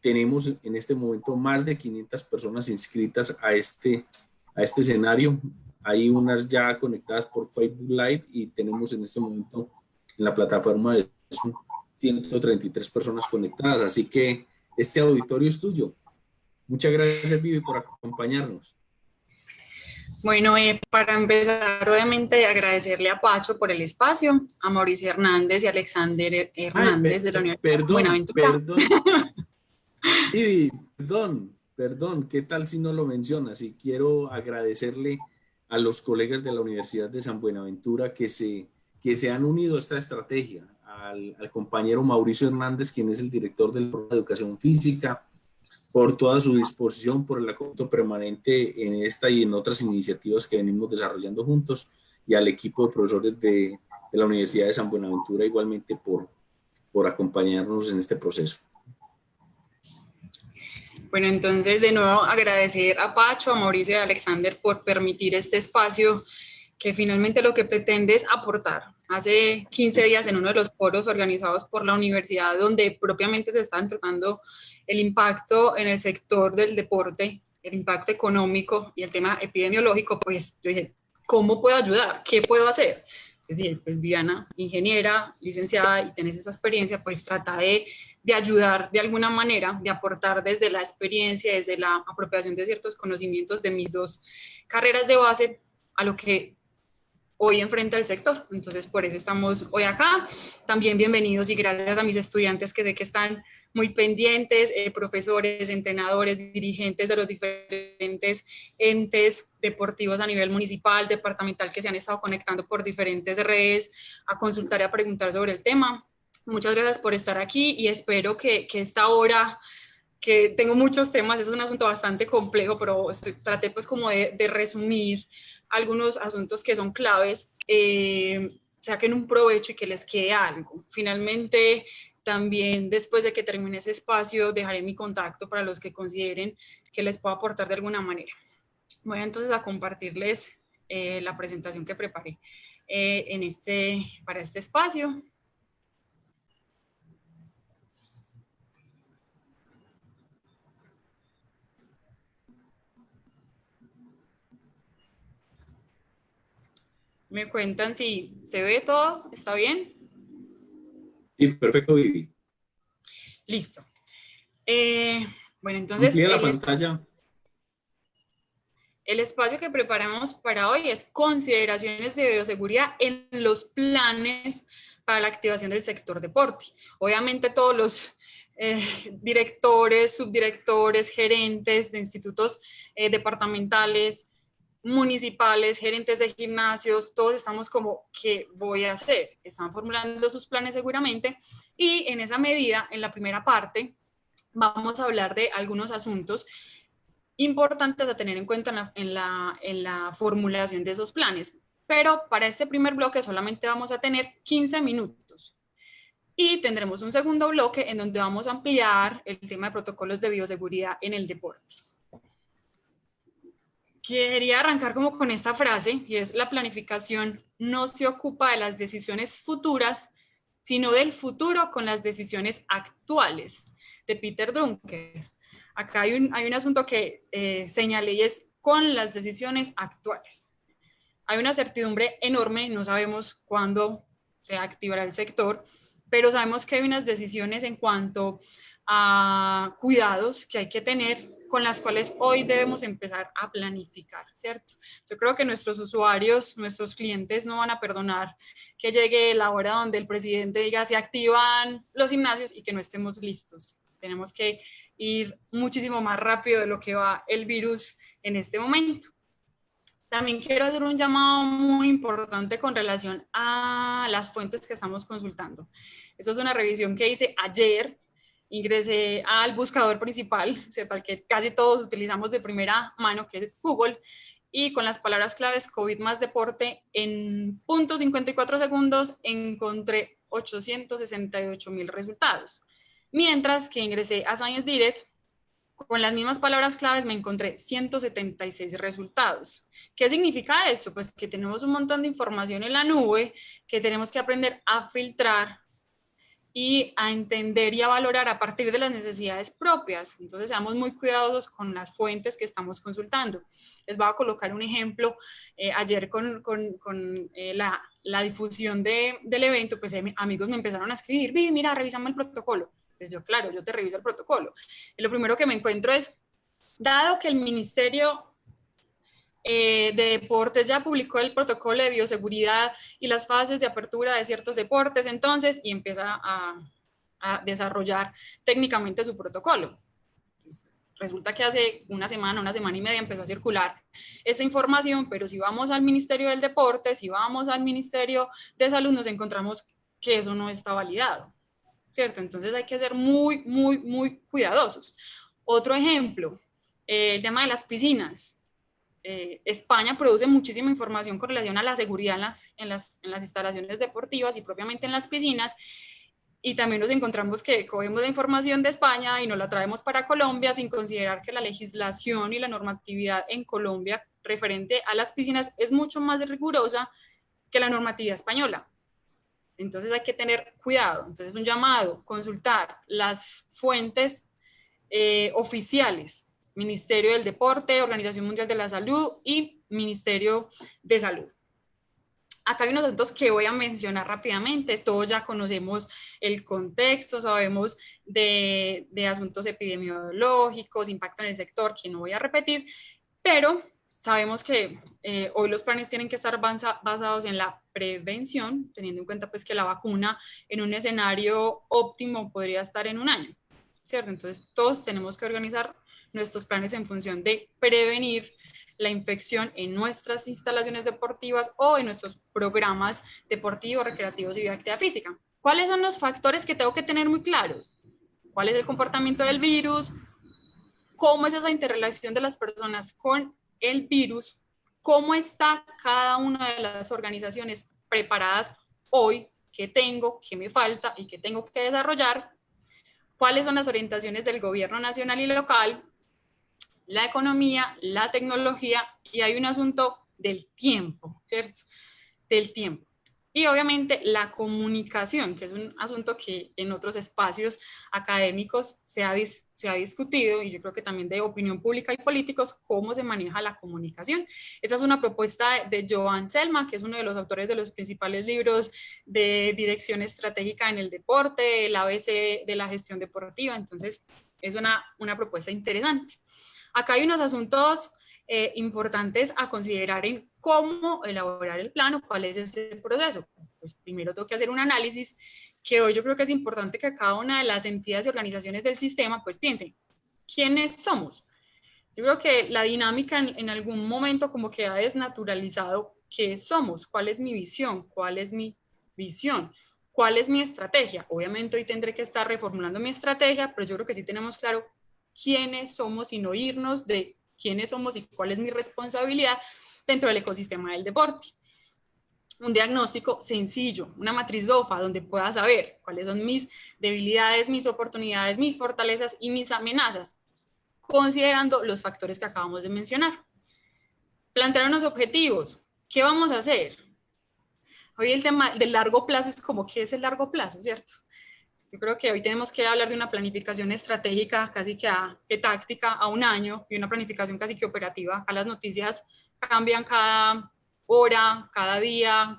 tenemos en este momento más de 500 personas inscritas a este escenario. Hay unas ya conectadas por Facebook Live y tenemos en este momento en la plataforma de Zoom 133 personas conectadas. Así que este auditorio es tuyo. Muchas gracias, Vivi, por acompañarnos. Bueno, para empezar, obviamente agradecerle a Pacho por el espacio, a Mauricio Hernández y a Alexander Hernández de la Universidad de Buenaventura. Vivi, perdón, ¿qué tal si no lo mencionas? Y quiero agradecerle a los colegas de la Universidad de San Buenaventura que se han unido a esta estrategia, al compañero Mauricio Hernández, quien es el director del programa de Educación Física, por toda su disposición, por el acompañamiento permanente en esta y en otras iniciativas que venimos desarrollando juntos, y al equipo de profesores de la Universidad de San Buenaventura igualmente por acompañarnos en este proceso. Bueno, entonces de nuevo agradecer a Pacho, a Mauricio y a Alexander por permitir este espacio que finalmente lo que pretende es aportar. Hace 15 días en uno de los foros organizados por la universidad donde propiamente se están tratando el impacto en el sector del deporte, el impacto económico y el tema epidemiológico, pues yo dije, ¿cómo puedo ayudar? ¿Qué puedo hacer? Entonces dije, pues Diana, ingeniera, licenciada y tenés esa experiencia, pues trata de ayudar de alguna manera, de aportar desde la experiencia, desde la apropiación de ciertos conocimientos de mis dos carreras de base a lo que hoy enfrenta el sector. Entonces, por eso estamos hoy acá. También bienvenidos y gracias a mis estudiantes que sé que están muy pendientes, profesores, entrenadores, dirigentes de los diferentes entes deportivos a nivel municipal, departamental, que se han estado conectando por diferentes redes a consultar y a preguntar sobre el tema. Muchas gracias por estar aquí y espero que esta hora, que tengo muchos temas, es un asunto bastante complejo, pero traté pues como de resumir algunos asuntos que son claves, saquen un provecho y que les quede algo. Finalmente, también después de que termine ese espacio, dejaré mi contacto para los que consideren que les puedo aportar de alguna manera. Voy entonces a compartirles la presentación que preparé para este espacio. ¿Me cuentan si se ve todo? ¿Está bien? Sí, perfecto, Vivi. Listo. Bueno, entonces... Amplía la pantalla. El espacio que preparamos para hoy es consideraciones de bioseguridad en los planes para la activación del sector deporte. Obviamente todos los directores, subdirectores, gerentes de institutos departamentales, municipales, gerentes de gimnasios, todos estamos como, ¿qué voy a hacer? Están formulando sus planes seguramente y en esa medida, en la primera parte, vamos a hablar de algunos asuntos importantes a tener en cuenta en la formulación de esos planes. Pero para este primer bloque solamente vamos a tener 15 minutos. Y tendremos un segundo bloque en donde vamos a ampliar el tema de protocolos de bioseguridad en el deporte. Quería arrancar como con esta frase, y es: la planificación no se ocupa de las decisiones futuras, sino del futuro con las decisiones actuales, de Peter Drucker. Acá hay un asunto que señalé y es con las decisiones actuales. Hay una certidumbre enorme, no sabemos cuándo se activará el sector, pero sabemos que hay unas decisiones en cuanto a cuidados que hay que tener con las cuales hoy debemos empezar a planificar, ¿cierto? Yo creo que nuestros usuarios, nuestros clientes no van a perdonar que llegue la hora donde el presidente diga se activan los gimnasios y que no estemos listos. Tenemos que ir muchísimo más rápido de lo que va el virus en este momento. También quiero hacer un llamado muy importante con relación a las fuentes que estamos consultando. Esto es una revisión que hice ayer. Ingresé al buscador principal, ¿cierto?, al que casi todos utilizamos de primera mano, que es Google, y con las palabras claves COVID más deporte, en 0.54 segundos encontré 868,000 resultados. Mientras que ingresé a Science Direct, con las mismas palabras claves me encontré 176 resultados. ¿Qué significa esto? Pues que tenemos un montón de información en la nube que tenemos que aprender a filtrar y a entender y a valorar a partir de las necesidades propias. Entonces, seamos muy cuidadosos con las fuentes que estamos consultando. Les voy a colocar un ejemplo. Ayer con la difusión del evento, pues amigos me empezaron a escribir, Vi, mira, revisame el protocolo. Pues yo, claro, yo te reviso el protocolo. Y lo primero que me encuentro es, dado que el Ministerio de Deportes ya publicó el protocolo de bioseguridad y las fases de apertura de ciertos deportes, entonces, y empieza a desarrollar técnicamente su protocolo. Pues, resulta que hace una semana y media empezó a circular esa información, pero si vamos al Ministerio del Deporte, si vamos al Ministerio de Salud, nos encontramos que eso no está validado, ¿cierto? Entonces hay que ser muy, muy, muy cuidadosos. Otro ejemplo, el tema de las piscinas. España produce muchísima información con relación a la seguridad en las instalaciones deportivas y propiamente en las piscinas, y también nos encontramos que cogemos la información de España y nos la traemos para Colombia sin considerar que la legislación y la normatividad en Colombia referente a las piscinas es mucho más rigurosa que la normatividad española. Entonces hay que tener cuidado. Entonces un llamado, consultar las fuentes oficiales, Ministerio del Deporte, Organización Mundial de la Salud y Ministerio de Salud. Acá hay unos asuntos que voy a mencionar rápidamente. Todos ya conocemos el contexto, sabemos de asuntos epidemiológicos, impacto en el sector, que no voy a repetir, pero sabemos que hoy los planes tienen que estar basados en la prevención, teniendo en cuenta pues que la vacuna en un escenario óptimo podría estar en un año, ¿cierto? Entonces todos tenemos que organizar nuestros planes en función de prevenir la infección en nuestras instalaciones deportivas o en nuestros programas deportivos, recreativos y de actividad física. ¿Cuáles son los factores que tengo que tener muy claros? ¿Cuál es el comportamiento del virus? ¿Cómo es esa interrelación de las personas con el virus? ¿Cómo está cada una de las organizaciones preparadas hoy? ¿Qué tengo? ¿Qué me falta? ¿Y qué tengo que desarrollar? ¿Cuáles son las orientaciones del gobierno nacional y local? La economía, la tecnología, y hay un asunto del tiempo, ¿cierto? Del tiempo. Y obviamente la comunicación, que es un asunto que en otros espacios académicos se ha discutido, y yo creo que también de opinión pública y políticos, cómo se maneja la comunicación. Esa es una propuesta de Joan Selma, que es uno de los autores de los principales libros de dirección estratégica en el deporte, el ABC de la gestión deportiva. Entonces, es una propuesta interesante. Acá hay unos asuntos importantes a considerar en cómo elaborar el plan o cuál es ese proceso. Pues primero tengo que hacer un análisis que hoy yo creo que es importante que cada una de las entidades y organizaciones del sistema pues piensen, ¿quiénes somos? Yo creo que la dinámica en algún momento como que ha desnaturalizado qué somos, cuál es mi visión, cuál es mi visión, cuál es mi estrategia. Obviamente hoy tendré que estar reformulando mi estrategia, pero yo creo que sí tenemos claro quiénes somos y no irnos de quiénes somos y cuál es mi responsabilidad dentro del ecosistema del deporte. Un diagnóstico sencillo, una matriz DOFA donde pueda saber cuáles son mis debilidades, mis oportunidades, mis fortalezas y mis amenazas, considerando los factores que acabamos de mencionar. Plantear unos objetivos. ¿Qué vamos a hacer? Hoy el tema del largo plazo es como, ¿qué es el largo plazo, cierto? Yo creo que hoy tenemos que hablar de una planificación estratégica casi que táctica a un año y una planificación casi que operativa. A las noticias cambian cada hora, cada día,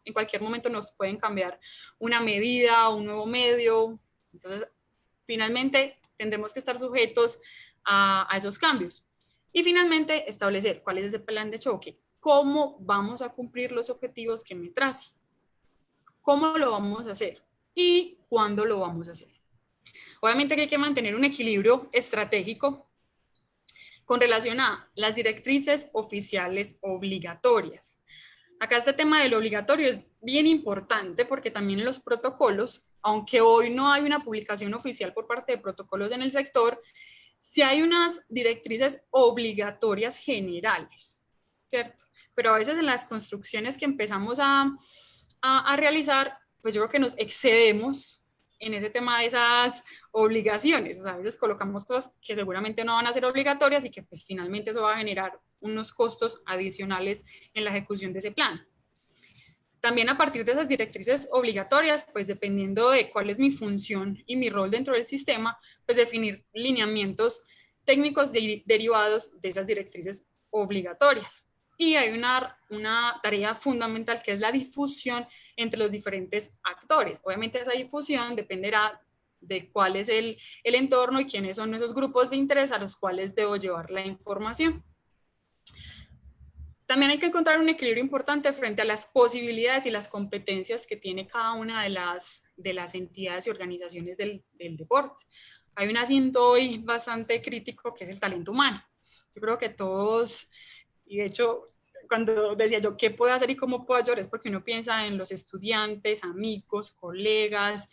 en cualquier momento nos pueden cambiar una medida, un nuevo medio. Entonces, finalmente tendremos que estar sujetos a esos cambios. Y finalmente, establecer cuál es ese plan de choque. ¿Cómo vamos a cumplir los objetivos que me trace? ¿Cómo lo vamos a hacer? ¿Y cuándo lo vamos a hacer? Obviamente que hay que mantener un equilibrio estratégico con relación a las directrices oficiales obligatorias. Acá este tema del obligatorio es bien importante porque también los protocolos, aunque hoy no hay una publicación oficial por parte de protocolos en el sector, sí hay unas directrices obligatorias generales, ¿cierto? Pero a veces en las construcciones que empezamos a realizar, pues yo creo que nos excedemos en ese tema de esas obligaciones. O sea, a veces colocamos cosas que seguramente no van a ser obligatorias y que pues finalmente eso va a generar unos costos adicionales en la ejecución de ese plan. También a partir de esas directrices obligatorias, pues dependiendo de cuál es mi función y mi rol dentro del sistema, pues definir lineamientos técnicos derivados de esas directrices obligatorias. Y hay una tarea fundamental que es la difusión entre los diferentes actores. Obviamente esa difusión dependerá de cuál es el entorno y quiénes son esos grupos de interés a los cuales debo llevar la información. También hay que encontrar un equilibrio importante frente a las posibilidades y las competencias que tiene cada una de las entidades y organizaciones del deporte. Hay un asiento hoy bastante crítico que es el talento humano. Yo creo que todos, y de hecho, cuando decía yo qué puedo hacer y cómo puedo ayudar, es porque uno piensa en los estudiantes, amigos, colegas,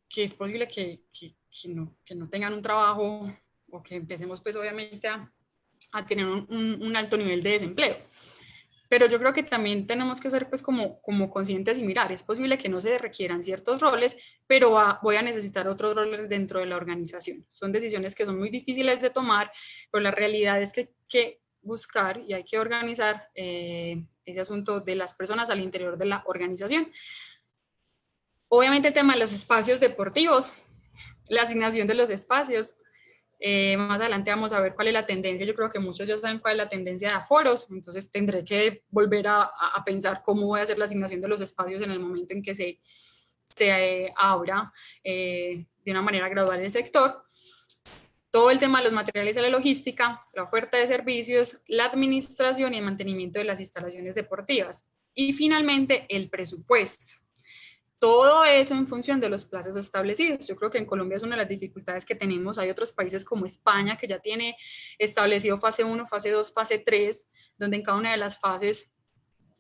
que es posible que no tengan un trabajo o que empecemos pues obviamente a tener un alto nivel de desempleo. Pero yo creo que también tenemos que ser pues como conscientes y mirar, es posible que no se requieran ciertos roles, pero voy a necesitar otros roles dentro de la organización. Son decisiones que son muy difíciles de tomar, pero la realidad es que hay que buscar y hay que organizar ese asunto de las personas al interior de la organización. Obviamente el tema de los espacios deportivos, la asignación de los espacios. Más adelante vamos a ver cuál es la tendencia. Yo creo que muchos ya saben cuál es la tendencia de aforos, entonces tendré que volver a pensar cómo voy a hacer la asignación de los espacios en el momento en que se abra de una manera gradual el sector. Todo el tema de los materiales y la logística, la oferta de servicios, la administración y el mantenimiento de las instalaciones deportivas. Y finalmente, el presupuesto. Todo eso en función de los plazos establecidos. Yo creo que en Colombia es una de las dificultades que tenemos. Hay otros países como España que ya tiene establecido fase 1, fase 2, fase 3, donde en cada una de las fases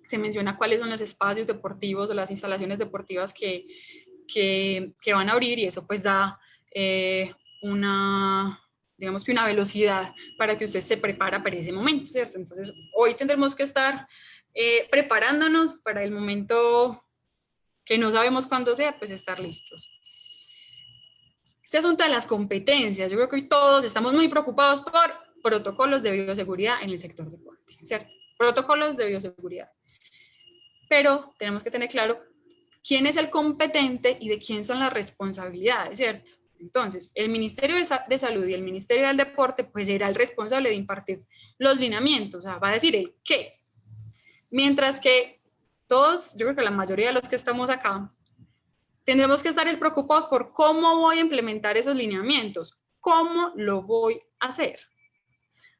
se menciona cuáles son los espacios deportivos o las instalaciones deportivas que van a abrir, y eso pues da digamos que una velocidad para que usted se prepara para ese momento, ¿cierto? Entonces hoy tendremos que estar preparándonos para el momento que no sabemos cuándo sea, pues estar listos. Este asunto de las competencias, yo creo que hoy todos estamos muy preocupados por protocolos de bioseguridad en el sector deporte, ¿cierto? Protocolos de bioseguridad. Pero tenemos que tener claro quién es el competente y de quién son las responsabilidades, ¿cierto? Entonces, el Ministerio de Salud y el Ministerio del Deporte, pues será el responsable de impartir los lineamientos, o sea, va a decir el qué. Mientras que todos, yo creo que la mayoría de los que estamos acá, tendremos que estar preocupados por cómo voy a implementar esos lineamientos, cómo lo voy a hacer.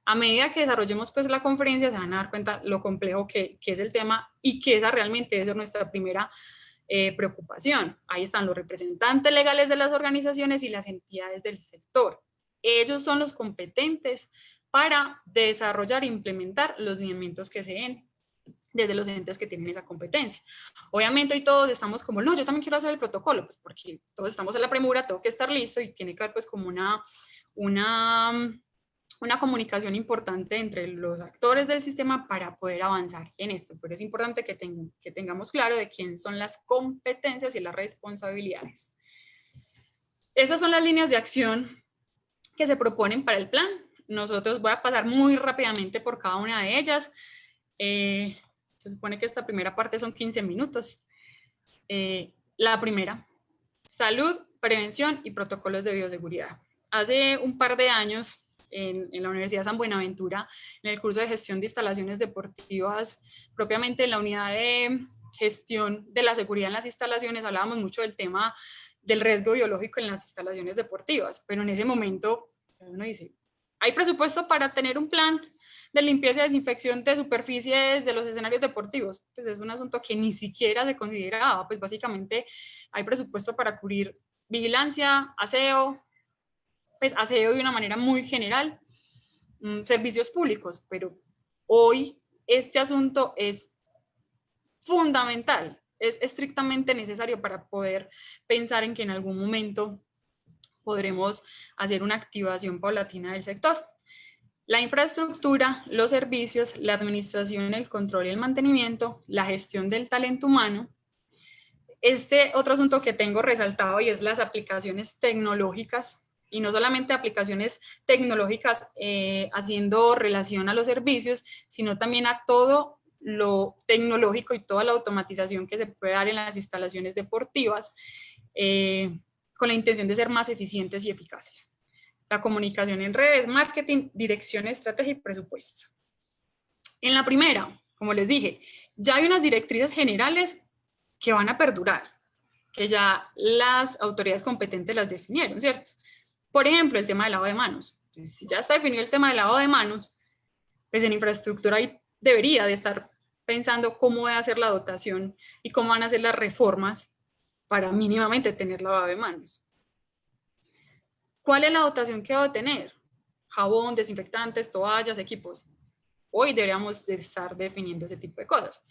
A medida que desarrollemos pues la conferencia se van a dar cuenta lo complejo que es el tema y que esa realmente es nuestra primera preocupación. Ahí están los representantes legales de las organizaciones y las entidades del sector. Ellos son los competentes para desarrollar e implementar los lineamientos que se den desde los entes que tienen esa competencia. Obviamente hoy todos estamos como, no, yo también quiero hacer el protocolo, pues porque todos estamos en la premura, tengo que estar listo y tiene que haber pues como una comunicación importante entre los actores del sistema para poder avanzar en esto. Pero es importante que tengamos claro de quién son las competencias y las responsabilidades. Esas son las líneas de acción que se proponen para el plan. Nosotros voy a pasar muy rápidamente por cada una de ellas. Se supone que esta primera parte son 15 minutos. La primera, salud, prevención y protocolos de bioseguridad. Hace un par de años, en la Universidad San Buenaventura, en el curso de gestión de instalaciones deportivas, propiamente en la unidad de gestión de la seguridad en las instalaciones, hablábamos mucho del tema del riesgo biológico en las instalaciones deportivas, pero en ese momento uno dice, ¿hay presupuesto para tener un plan de limpieza y desinfección de superficies de los escenarios deportivos? Pues es un asunto que ni siquiera se consideraba, pues básicamente hay presupuesto para cubrir vigilancia, aseo, pues aseo de una manera muy general, servicios públicos, pero hoy este asunto es fundamental, es estrictamente necesario para poder pensar en que en algún momento podremos hacer una activación paulatina del sector. La infraestructura, los servicios, la administración, el control y el mantenimiento, la gestión del talento humano. Este otro asunto que tengo resaltado y es las aplicaciones tecnológicas, y no solamente aplicaciones tecnológicas haciendo relación a los servicios, sino también a todo lo tecnológico y toda la automatización que se puede dar en las instalaciones deportivas, con la intención de ser más eficientes y eficaces. La comunicación en redes, marketing, dirección, estrategia y presupuesto. En la primera, como les dije, ya hay unas directrices generales que van a perdurar, que ya las autoridades competentes las definieron, ¿cierto? Por ejemplo, el tema del lavado de manos. Entonces, si ya está definido el tema del lavado de manos, pues en infraestructura ahí debería de estar pensando cómo va a ser la dotación y cómo van a ser las reformas para mínimamente tener lavado de manos. ¿Cuál es la dotación que va a tener? Jabón, desinfectantes, toallas, equipos. Hoy deberíamos de estar definiendo ese tipo de cosas.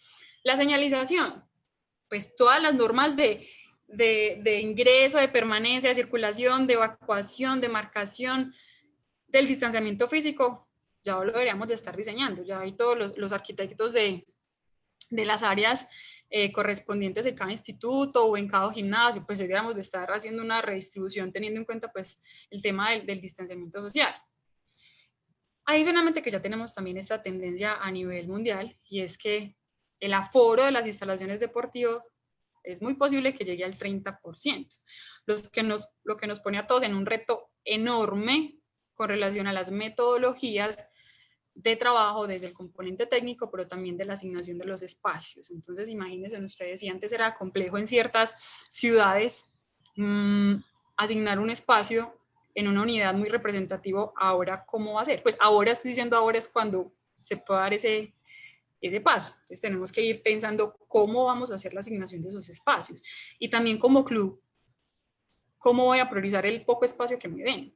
La señalización, pues todas las normas de ingreso, de permanencia, de circulación, de evacuación, de marcación, del distanciamiento físico, ya lo deberíamos de estar diseñando. Ya hay todos los arquitectos de las áreas correspondientes de cada instituto o en cada gimnasio, pues deberíamos de estar haciendo una redistribución teniendo en cuenta pues el tema del distanciamiento social. Adicionalmente que ya tenemos también esta tendencia a nivel mundial, y es que el aforo de las instalaciones deportivas es muy posible que llegue al 30%, lo que nos pone a todos en un reto enorme con relación a las metodologías de trabajo desde el componente técnico, pero también de la asignación de los espacios. Entonces, imagínense ustedes, si antes era complejo en ciertas ciudades asignar un espacio en una unidad muy representativo, ahora ¿cómo va a ser? Pues ahora estoy diciendo ahora es cuando se puede dar ese paso. Entonces tenemos que ir pensando cómo vamos a hacer la asignación de esos espacios. Y también como club, ¿cómo voy a priorizar el poco espacio que me den?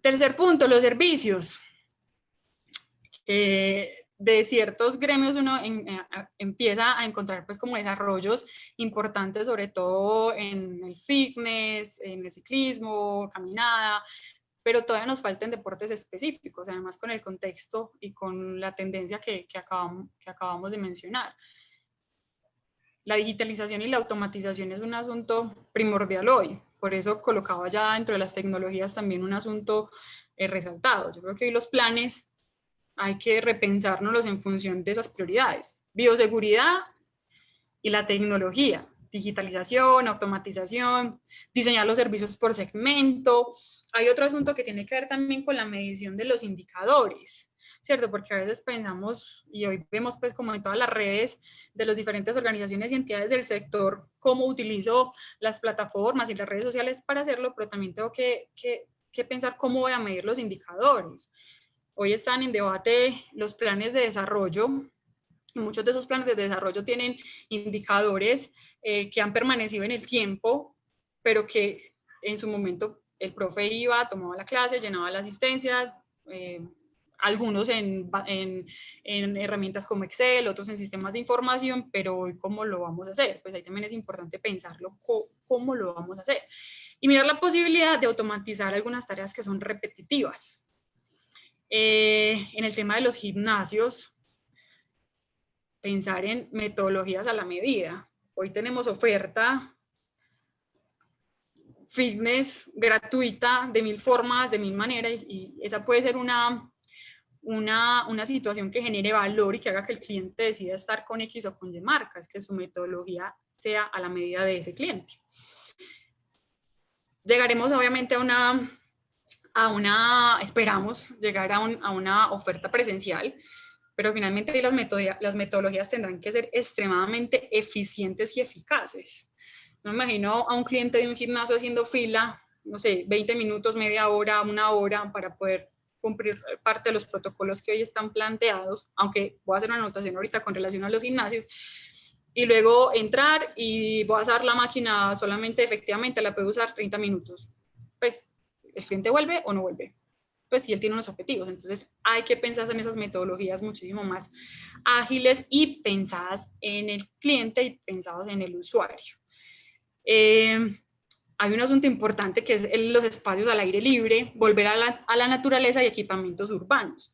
Tercer punto, los servicios. De ciertos gremios uno empieza a encontrar pues como desarrollos importantes, sobre todo en el fitness, en el ciclismo, caminada, pero todavía nos faltan deportes específicos, además con el contexto y con la tendencia que acabamos de mencionar. La digitalización y la automatización es un asunto primordial hoy, por eso colocaba ya dentro de las tecnologías también un asunto resaltado. Yo creo que hoy los planes hay que repensárnoslos en función de esas prioridades. Bioseguridad y la tecnología, digitalización, automatización, diseñar los servicios por segmento. Hay otro asunto que tiene que ver también con la medición de los indicadores, ¿cierto? Porque a veces pensamos, y hoy vemos pues como en todas las redes de las diferentes organizaciones y entidades del sector, cómo utilizo las plataformas y las redes sociales para hacerlo, pero también tengo que pensar cómo voy a medir los indicadores. Hoy están en debate los planes de desarrollo. Muchos de esos planes de desarrollo tienen indicadores que han permanecido en el tiempo, pero que en su momento el profe iba, tomaba la clase, llenaba la asistencia, algunos en herramientas como Excel, otros en sistemas de información, pero hoy ¿cómo lo vamos a hacer? Pues ahí también es importante pensarlo, cómo lo vamos a hacer. Y mirar la posibilidad de automatizar algunas tareas que son repetitivas. En el tema de los gimnasios, pensar en metodologías a la medida. Hoy tenemos oferta fitness gratuita de 1000 formas, de 1000 maneras, y esa puede ser una situación que genere valor y que haga que el cliente decida estar con X o con Y marcas, que su metodología sea a la medida de ese cliente. Llegaremos obviamente esperamos llegar a una oferta presencial, pero finalmente las metodologías tendrán que ser extremadamente eficientes y eficaces. No me imagino a un cliente de un gimnasio haciendo fila, no sé, 20 minutos, media hora, una hora para poder cumplir parte de los protocolos que hoy están planteados, aunque voy a hacer una anotación ahorita con relación a los gimnasios, y luego entrar y voy a usar la máquina solamente, efectivamente la puedo usar 30 minutos. Pues el cliente vuelve o no vuelve, pues si él tiene unos objetivos. Entonces hay que pensar en esas metodologías muchísimo más ágiles y pensadas en el cliente y pensadas en el usuario. Hay un asunto importante que es los espacios al aire libre, volver a la naturaleza y equipamientos urbanos.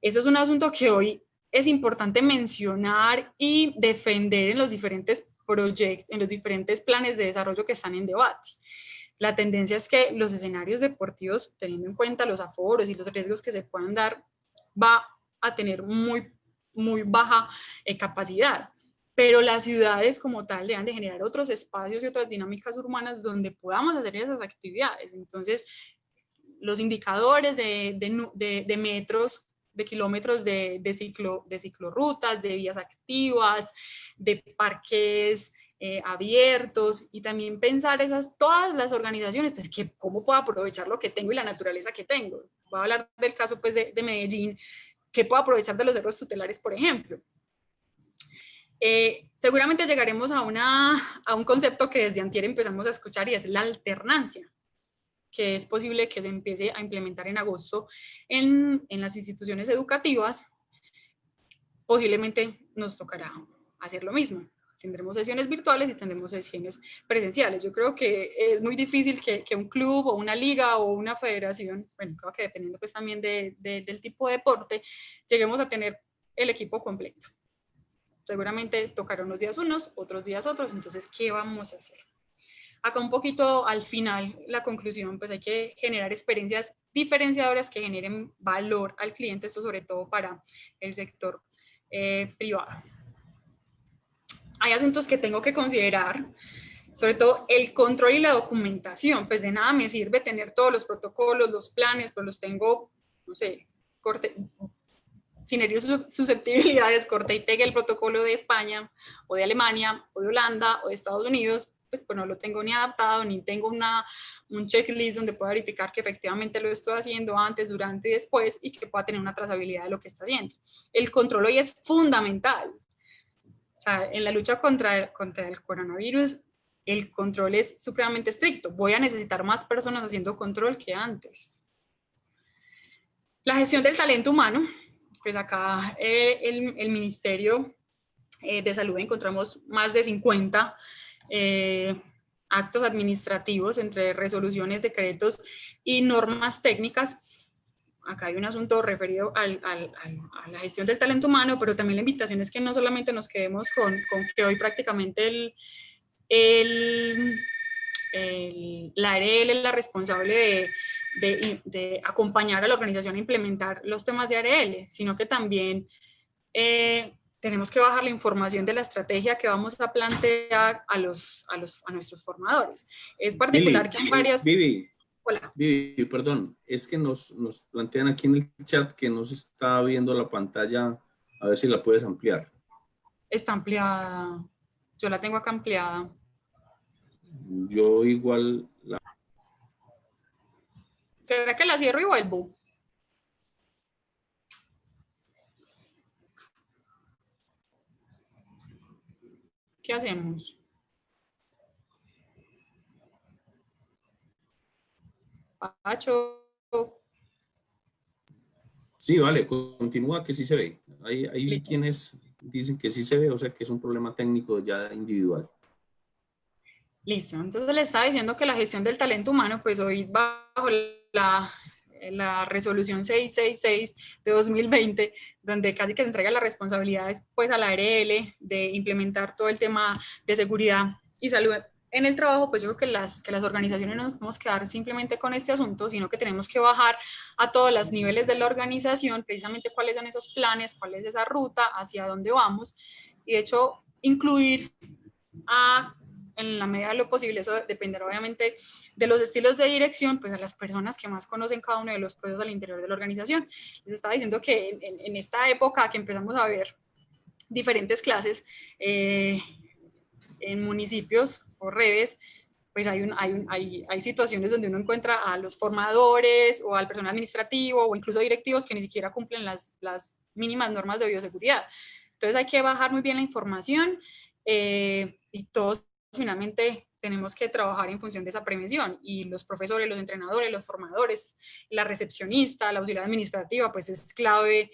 Eso es un asunto que hoy es importante mencionar y defender en los diferentes proyectos, en los diferentes planes de desarrollo que están en debate. La tendencia es que los escenarios deportivos, teniendo en cuenta los aforos y los riesgos que se puedan dar, va a tener muy baja capacidad. Pero las ciudades como tal deben de generar otros espacios y otras dinámicas urbanas donde podamos hacer esas actividades. Entonces, los indicadores de metros, de kilómetros de ciclorrutas, de vías activas, de parques abiertos, y también pensar todas las organizaciones, pues que cómo puedo aprovechar lo que tengo y la naturaleza que tengo. Voy a hablar del caso pues de Medellín, que puedo aprovechar de los cerros tutelares, por ejemplo. Seguramente llegaremos a un concepto que desde antier empezamos a escuchar, y es la alternancia, que es posible que se empiece a implementar en agosto en las instituciones educativas. Posiblemente nos tocará hacer lo mismo. Tendremos sesiones virtuales y tendremos sesiones presenciales. Yo creo que es muy difícil que un club o una liga o una federación, bueno, creo que dependiendo pues también del tipo de deporte, lleguemos a tener el equipo completo. Seguramente tocará unos días unos, otros días otros. Entonces, ¿qué vamos a hacer? Acá un poquito al final, la conclusión, pues hay que generar experiencias diferenciadoras que generen valor al cliente, esto sobre todo para el sector privado. Hay asuntos que tengo que considerar, sobre todo el control y la documentación. Pues de nada me sirve tener todos los protocolos, los planes, pues los tengo, no sé, sin herir susceptibilidades, corte y pegue el protocolo de España o de Alemania o de Holanda o de Estados Unidos, pues no lo tengo ni adaptado, ni tengo un checklist donde pueda verificar que efectivamente lo estoy haciendo antes, durante y después, y que pueda tener una trazabilidad de lo que está haciendo. El control hoy es fundamental. O sea, en la lucha contra el coronavirus, el control es supremamente estricto. Voy a necesitar más personas haciendo control que antes. La gestión del talento humano, pues acá el Ministerio de Salud encontramos más de 50 actos administrativos entre resoluciones, decretos y normas técnicas. Acá hay un asunto referido a la gestión del talento humano, pero también la invitación es que no solamente nos quedemos con que hoy prácticamente la ARL es la responsable de acompañar a la organización a implementar los temas de ARL, sino que también tenemos que bajar la información de la estrategia que vamos a plantear a nuestros formadores. Es particular que hay varias... Hola. Vivi, perdón, es que nos plantean aquí en el chat que no se está viendo la pantalla, a ver si la puedes ampliar. Está ampliada, yo la tengo acá ampliada. Yo igual la... ¿Será que la cierro y vuelvo? ¿Qué hacemos? Pacho. Sí, vale, continúa, que sí se ve. Hay quienes dicen que sí se ve, o sea que es un problema técnico ya individual. Listo, entonces le estaba diciendo que la gestión del talento humano, pues hoy bajo la resolución 666 de 2020, donde casi que se entrega las responsabilidades pues a la ARL de implementar todo el tema de seguridad y salud en el trabajo. Pues yo creo que las organizaciones no nos podemos quedar simplemente con este asunto, sino que tenemos que bajar a todos los niveles de la organización, precisamente cuáles son esos planes, cuál es esa ruta, hacia dónde vamos, y de hecho incluir en la medida de lo posible, eso dependerá obviamente de los estilos de dirección, pues a las personas que más conocen cada uno de los procesos al interior de la organización. Les estaba diciendo que en esta época que empezamos a ver diferentes clases en municipios o redes, pues hay situaciones donde uno encuentra a los formadores o al personal administrativo o incluso directivos que ni siquiera cumplen las mínimas normas de bioseguridad. Entonces hay que bajar muy bien la información y todos finalmente tenemos que trabajar en función de esa prevención, y los profesores, los entrenadores, los formadores, la recepcionista, la auxiliar administrativa, pues es clave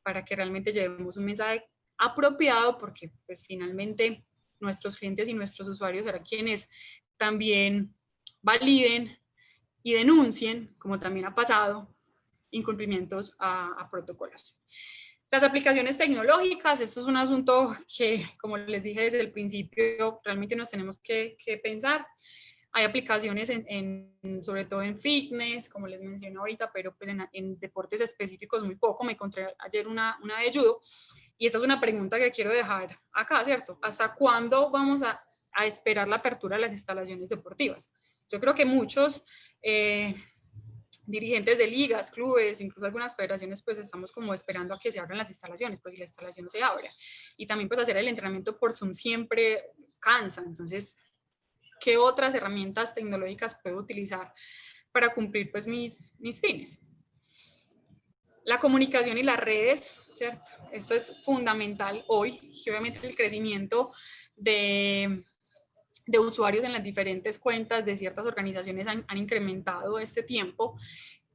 para que realmente llevemos un mensaje apropiado, porque pues finalmente nuestros clientes y nuestros usuarios serán quienes también validen y denuncien, como también ha pasado, incumplimientos a protocolos. Las aplicaciones tecnológicas, esto es un asunto que, como les dije desde el principio, realmente nos tenemos que pensar. Hay aplicaciones sobre todo en fitness, como les mencioné ahorita, pero pues en deportes específicos muy poco. Me encontré ayer una de judo, y esta es una pregunta que quiero dejar acá, ¿cierto? ¿Hasta cuándo vamos a esperar la apertura de las instalaciones deportivas? Yo creo que muchos dirigentes de ligas, clubes, incluso algunas federaciones, pues estamos como esperando a que se abran las instalaciones, pues si la instalación se abre. Y también pues hacer el entrenamiento por Zoom siempre cansa. Entonces, ¿qué otras herramientas tecnológicas puedo utilizar para cumplir pues mis fines? La comunicación y las redes, ¿cierto? Esto es fundamental hoy, y obviamente el crecimiento de usuarios en las diferentes cuentas de ciertas organizaciones han incrementado este tiempo,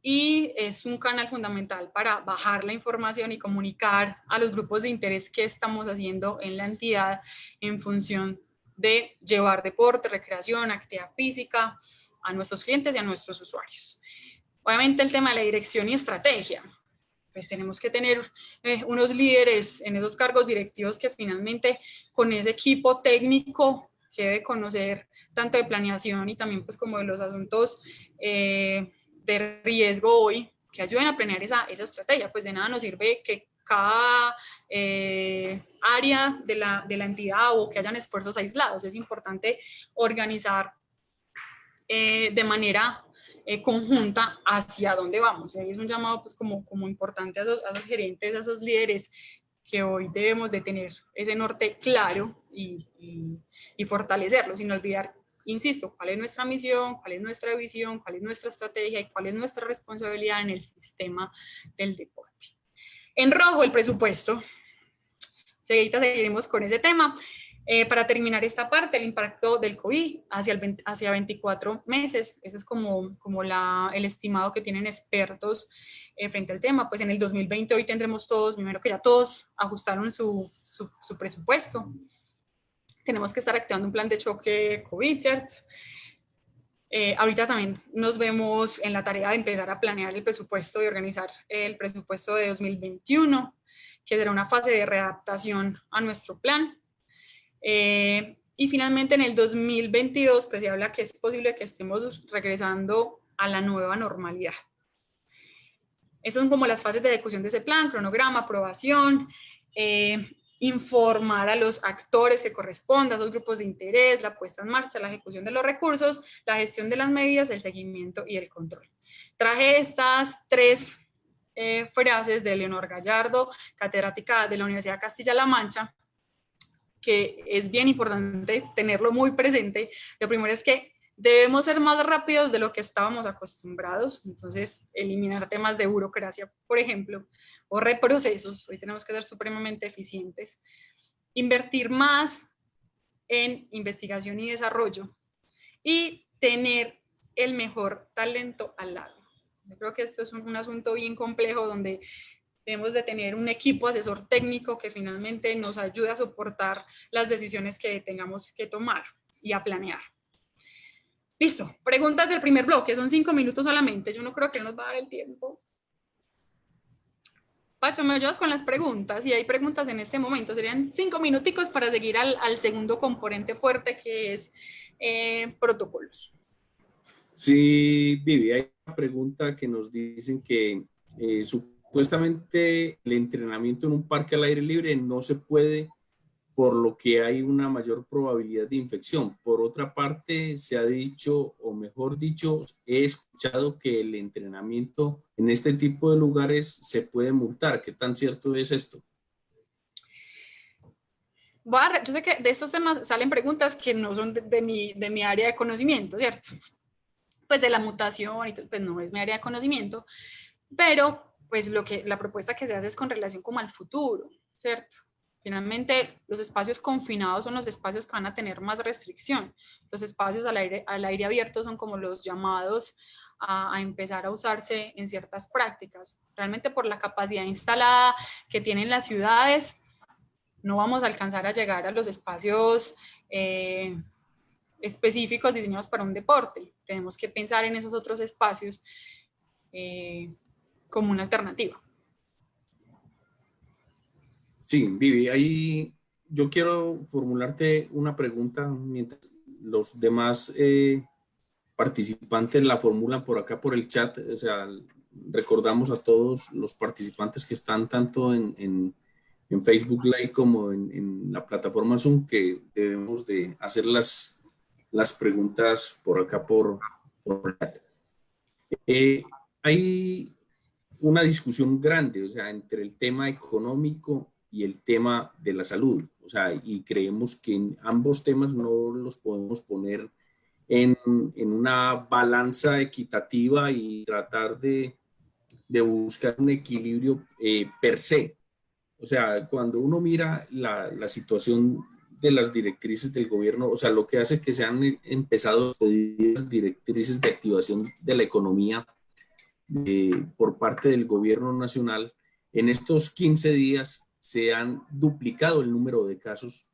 y es un canal fundamental para bajar la información y comunicar a los grupos de interés qué estamos haciendo en la entidad en función de llevar deporte, recreación, actividad física a nuestros clientes y a nuestros usuarios. Obviamente el tema de la dirección y estrategia, pues tenemos que tener unos líderes en esos cargos directivos que finalmente con ese equipo técnico que debe conocer tanto de planeación y también pues como de los asuntos de riesgo hoy, que ayuden a planear esa estrategia. Pues de nada nos sirve que cada área de la entidad o que hayan esfuerzos aislados. Es importante organizar de manera conjunta hacia dónde vamos. Y ahí es un llamado pues como importante a esos gerentes, a esos líderes, que hoy debemos de tener ese norte claro y fortalecerlo, sin olvidar, insisto, cuál es nuestra misión, cuál es nuestra visión, cuál es nuestra estrategia y cuál es nuestra responsabilidad en el sistema del deporte. En rojo, el presupuesto. Seguidita seguiremos con ese tema. Para terminar esta parte, el impacto del COVID hacia 24 meses, eso es como el estimado que tienen expertos frente al tema. Pues en el 2020 hoy tendremos todos, primero que ya todos ajustaron su presupuesto. Tenemos que estar activando un plan de choque COVID, ¿cierto? Ahorita también nos vemos en la tarea de empezar a planear el presupuesto y organizar el presupuesto de 2021, que será una fase de readaptación a nuestro plan. Y finalmente en el 2022 pues se habla que es posible que estemos regresando a la nueva normalidad. Esas son como las fases de ejecución de ese plan: cronograma, aprobación, informar a los actores que corresponda, a los grupos de interés, la puesta en marcha, la ejecución de los recursos, la gestión de las medidas, el seguimiento y el control. Traje estas tres frases de Leonor Gallardo, catedrática de la Universidad de Castilla-La Mancha, que es bien importante tenerlo muy presente. Lo primero es que debemos ser más rápidos de lo que estábamos acostumbrados, entonces eliminar temas de burocracia, por ejemplo, o reprocesos. Hoy tenemos que ser supremamente eficientes. Invertir más en investigación y desarrollo y tener el mejor talento al lado. Yo creo que esto es un asunto bien complejo, donde debemos de tener un equipo asesor técnico que finalmente nos ayude a soportar las decisiones que tengamos que tomar y a planear. Listo, preguntas del primer bloque, son 5 minutos solamente, yo no creo que nos va a dar el tiempo. Pacho, ¿me ayudas con las preguntas? Si hay preguntas en este momento, serían 5 minuticos para seguir al segundo componente fuerte, que es protocolos. Sí, Vivi, hay una pregunta que nos dicen que supuestamente el entrenamiento en un parque al aire libre no se puede, por lo que hay una mayor probabilidad de infección. Por otra parte, se ha dicho, o mejor dicho, he escuchado que el entrenamiento en este tipo de lugares se puede multar. ¿Qué tan cierto es esto? Yo sé que de estos temas salen preguntas que no son de mi área de conocimiento, ¿cierto? Pues de la mutación, y pues no es mi área de conocimiento, pero pues la propuesta que se hace es con relación como al futuro, ¿cierto? Finalmente, los espacios confinados son los espacios que van a tener más restricción. Los espacios al aire abierto son como los llamados a empezar a usarse en ciertas prácticas. Realmente por la capacidad instalada que tienen las ciudades, no vamos a alcanzar a llegar a los espacios específicos diseñados para un deporte. Tenemos que pensar en esos otros espacios como una alternativa. Sí, Vivi, ahí yo quiero formularte una pregunta mientras los demás participantes la formulan por acá por el chat, o sea, recordamos a todos los participantes que están tanto en Facebook Live como en la plataforma Zoom que debemos de hacer las preguntas por acá por el chat. Hay una discusión grande, o sea, entre el tema económico y el tema de la salud, o sea, y creemos que en ambos temas no los podemos poner en una balanza equitativa y tratar de buscar un equilibrio per se. O sea, cuando uno mira la situación de las directrices del gobierno, o sea, lo que hace que se han empezado a pedir las directrices de activación de la economía por parte del gobierno nacional, en estos 15 días se han duplicado el número de casos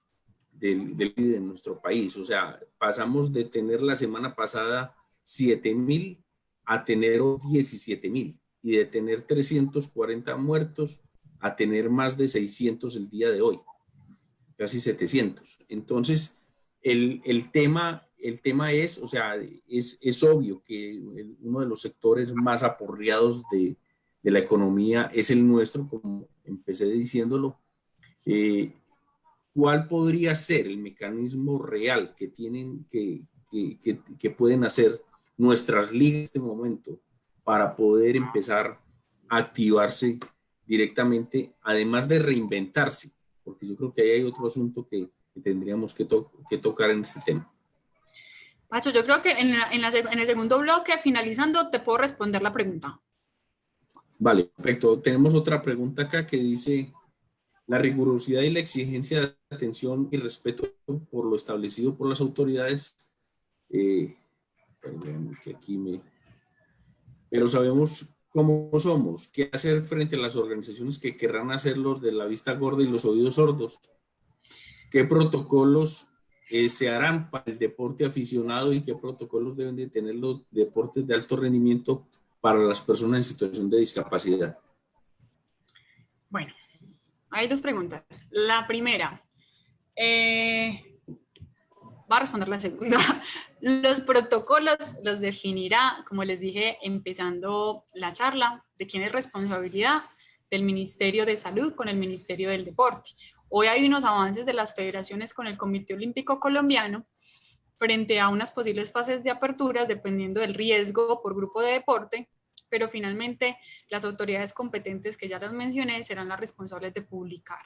del COVID en nuestro país. O sea, pasamos de tener la semana pasada 7.000 a tener 17.000 y de tener 340 muertos a tener más de 600 el día de hoy, casi 700. Entonces, el tema es, o sea, es obvio que uno de los sectores más aporreados de la economía es el nuestro, como empecé diciéndolo. ¿Cuál podría ser el mecanismo real que tienen que pueden hacer nuestras ligas en este momento para poder empezar a activarse directamente, además de reinventarse? Porque yo creo que ahí hay otro asunto que tendríamos que tocar en este tema. Pacho, yo creo que en el segundo bloque, finalizando, te puedo responder la pregunta. Vale, perfecto. Tenemos otra pregunta acá que dice: la rigurosidad y la exigencia de atención y respeto por lo establecido por las autoridades, pero sabemos cómo somos, qué hacer frente a las organizaciones que querrán hacerlos de la vista gorda y los oídos sordos, qué protocolos se harán para el deporte aficionado y qué protocolos deben de tener los deportes de alto rendimiento para las personas en situación de discapacidad. Bueno, hay dos preguntas. La primera, va a responder la segunda. Los protocolos los definirá, como les dije, empezando la charla, de quién es responsabilidad del Ministerio de Salud con el Ministerio del Deporte. Hoy hay unos avances de las federaciones con el Comité Olímpico Colombiano frente a unas posibles fases de aperturas dependiendo del riesgo por grupo de deporte, pero finalmente las autoridades competentes que ya las mencioné serán las responsables de publicar.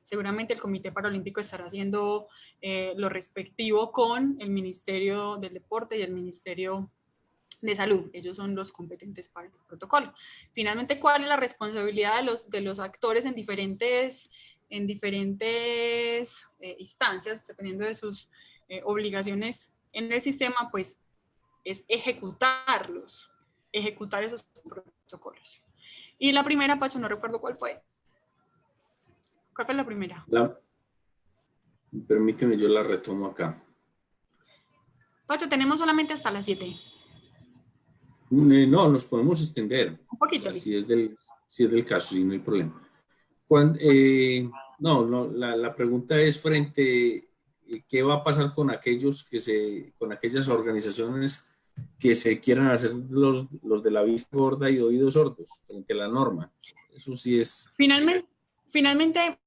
Seguramente el Comité Paralímpico estará haciendo lo respectivo con el Ministerio del Deporte y el Ministerio de Salud. Ellos son los competentes para el protocolo. Finalmente, ¿cuál es la responsabilidad de los actores en diferentes instancias, dependiendo de sus obligaciones en el sistema? Pues es ejecutar esos protocolos. Y la primera, Pacho, no recuerdo cuál fue. ¿Cuál fue la primera? Permíteme, yo la retomo acá. Pacho, tenemos solamente hasta las 7. No, nos podemos extender. Un poquito, o sea, si es del caso, sí, no hay problema. La pregunta es ¿qué va a pasar con con aquellas organizaciones que se quieran hacer los de la vista gorda y oídos sordos frente a la norma? Eso sí es... Finalmente,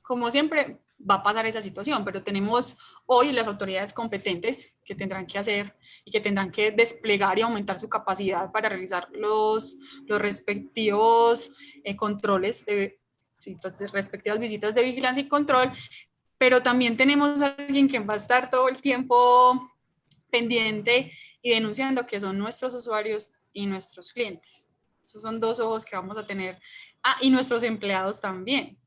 como siempre, va a pasar esa situación, pero tenemos hoy las autoridades competentes que tendrán que hacer y que tendrán que desplegar y aumentar su capacidad para realizar los respectivos controles respectivas visitas de vigilancia y control, pero también tenemos a alguien que va a estar todo el tiempo pendiente y denunciando que son nuestros usuarios y nuestros clientes. Esos son dos ojos que vamos a tener. Y nuestros empleados también.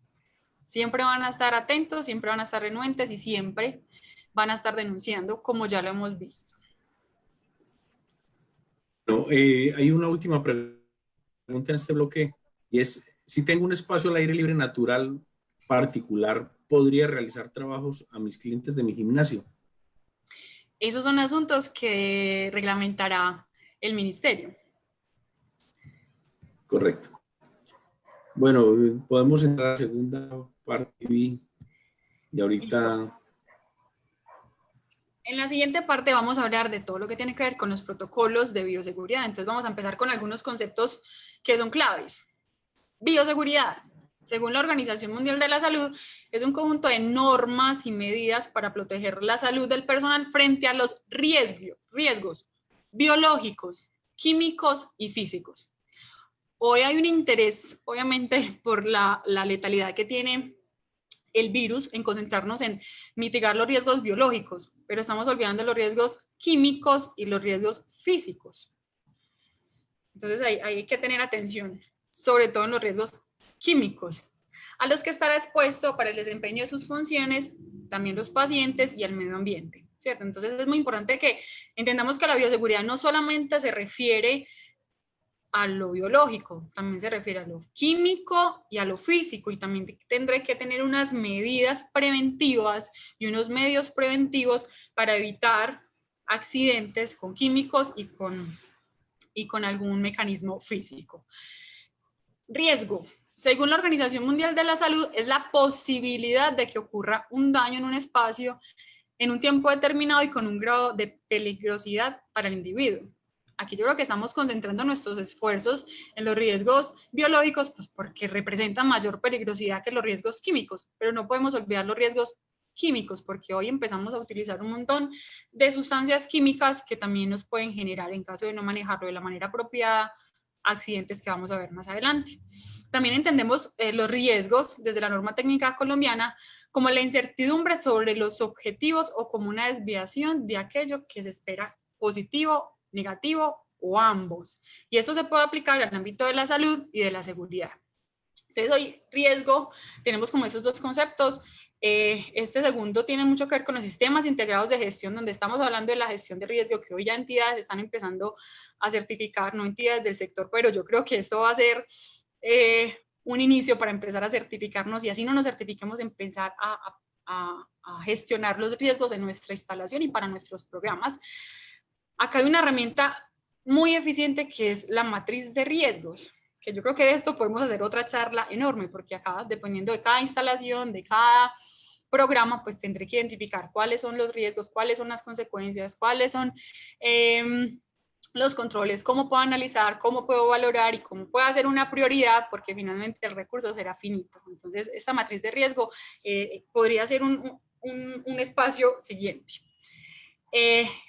Siempre van a estar atentos, siempre van a estar renuentes y siempre van a estar denunciando, como ya lo hemos visto. No, hay una última pregunta en este bloque y es: si tengo un espacio al aire libre natural particular, ¿podría realizar trabajos a mis clientes de mi gimnasio? Esos son asuntos que reglamentará el ministerio. Correcto. Bueno, podemos entrar a la segunda parte y ahorita... En la siguiente parte vamos a hablar de todo lo que tiene que ver con los protocolos de bioseguridad. Entonces vamos a empezar con algunos conceptos que son claves. Bioseguridad, según la Organización Mundial de la Salud, es un conjunto de normas y medidas para proteger la salud del personal frente a los riesgos biológicos, químicos y físicos. Hoy hay un interés, obviamente, por la letalidad que tiene el virus, en concentrarnos en mitigar los riesgos biológicos, pero estamos olvidando los riesgos químicos y los riesgos físicos. Entonces hay que tener atención, sobre todo en los riesgos químicos, a los que estará expuesto para el desempeño de sus funciones, también los pacientes y el medio ambiente, ¿cierto? Entonces es muy importante que entendamos que la bioseguridad no solamente se refiere a lo biológico, también se refiere a lo químico y a lo físico, y también tendré que tener unas medidas preventivas y unos medios preventivos para evitar accidentes con químicos y con algún mecanismo físico. Riesgo. Según la Organización Mundial de la Salud, es la posibilidad de que ocurra un daño en un espacio en un tiempo determinado y con un grado de peligrosidad para el individuo. Aquí yo creo que estamos concentrando nuestros esfuerzos en los riesgos biológicos, pues porque representan mayor peligrosidad que los riesgos químicos, pero no podemos olvidar los riesgos químicos, porque hoy empezamos a utilizar un montón de sustancias químicas que también nos pueden generar, en caso de no manejarlo de la manera apropiada, accidentes que vamos a ver más adelante. También entendemos los riesgos desde la norma técnica colombiana como la incertidumbre sobre los objetivos o como una desviación de aquello que se espera positivo, negativo o ambos. Y esto se puede aplicar al ámbito de la salud y de la seguridad. Entonces hoy riesgo, tenemos como esos dos conceptos. Este segundo tiene mucho que ver con los sistemas integrados de gestión, donde estamos hablando de la gestión de riesgo, que hoy ya entidades están empezando a certificar, no entidades del sector, pero yo creo que esto va a ser un inicio para empezar a certificarnos, y así no nos certifiquemos, empezar a gestionar los riesgos en nuestra instalación y para nuestros programas. Acá hay una herramienta muy eficiente que es la matriz de riesgos, que yo creo que de esto podemos hacer otra charla enorme, porque acá, dependiendo de cada instalación, de cada programa, pues tendré que identificar cuáles son los riesgos, cuáles son las consecuencias, cuáles son los controles, cómo puedo analizar, cómo puedo valorar y cómo puedo hacer una prioridad, porque finalmente el recurso será finito. Entonces, esta matriz de riesgo podría ser un espacio siguiente.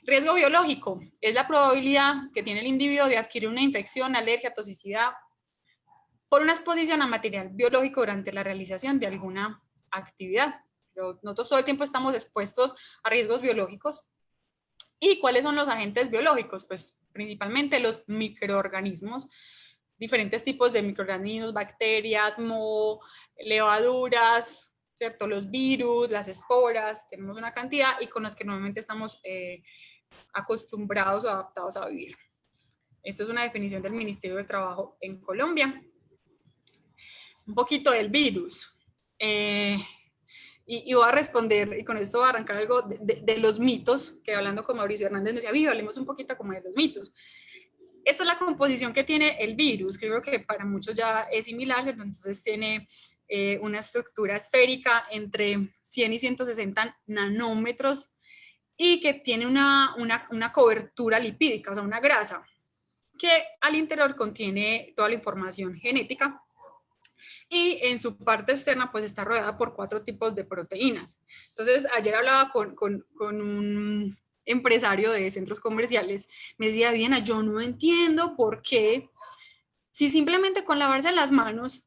Riesgo biológico es la probabilidad que tiene el individuo de adquirir una infección, alergia, toxicidad por una exposición a material biológico durante la realización de alguna actividad. Pero nosotros todo el tiempo estamos expuestos a riesgos biológicos. ¿Y cuáles son los agentes biológicos? Pues principalmente los microorganismos, diferentes tipos de microorganismos, bacterias, moho, levaduras, ¿cierto? Los virus, las esporas, tenemos una cantidad y con las que normalmente estamos acostumbrados o adaptados a vivir. Esto es una definición del Ministerio de Trabajo en Colombia. Un poquito del virus. Y voy a responder, y con esto voy a arrancar algo de los mitos, que hablando con Mauricio Hernández me decía, hablemos un poquito como de los mitos. Esta es la composición que tiene el virus, que creo que para muchos ya es similar, ¿cierto? Entonces tiene una estructura esférica entre 100 y 160 nanómetros y que tiene una cobertura lipídica, o sea, una grasa, que al interior contiene toda la información genética y en su parte externa pues está rodeada por 4 tipos de proteínas. Entonces ayer hablaba con un empresario de centros comerciales, me decía, Viviana, yo no entiendo por qué, si simplemente con lavarse las manos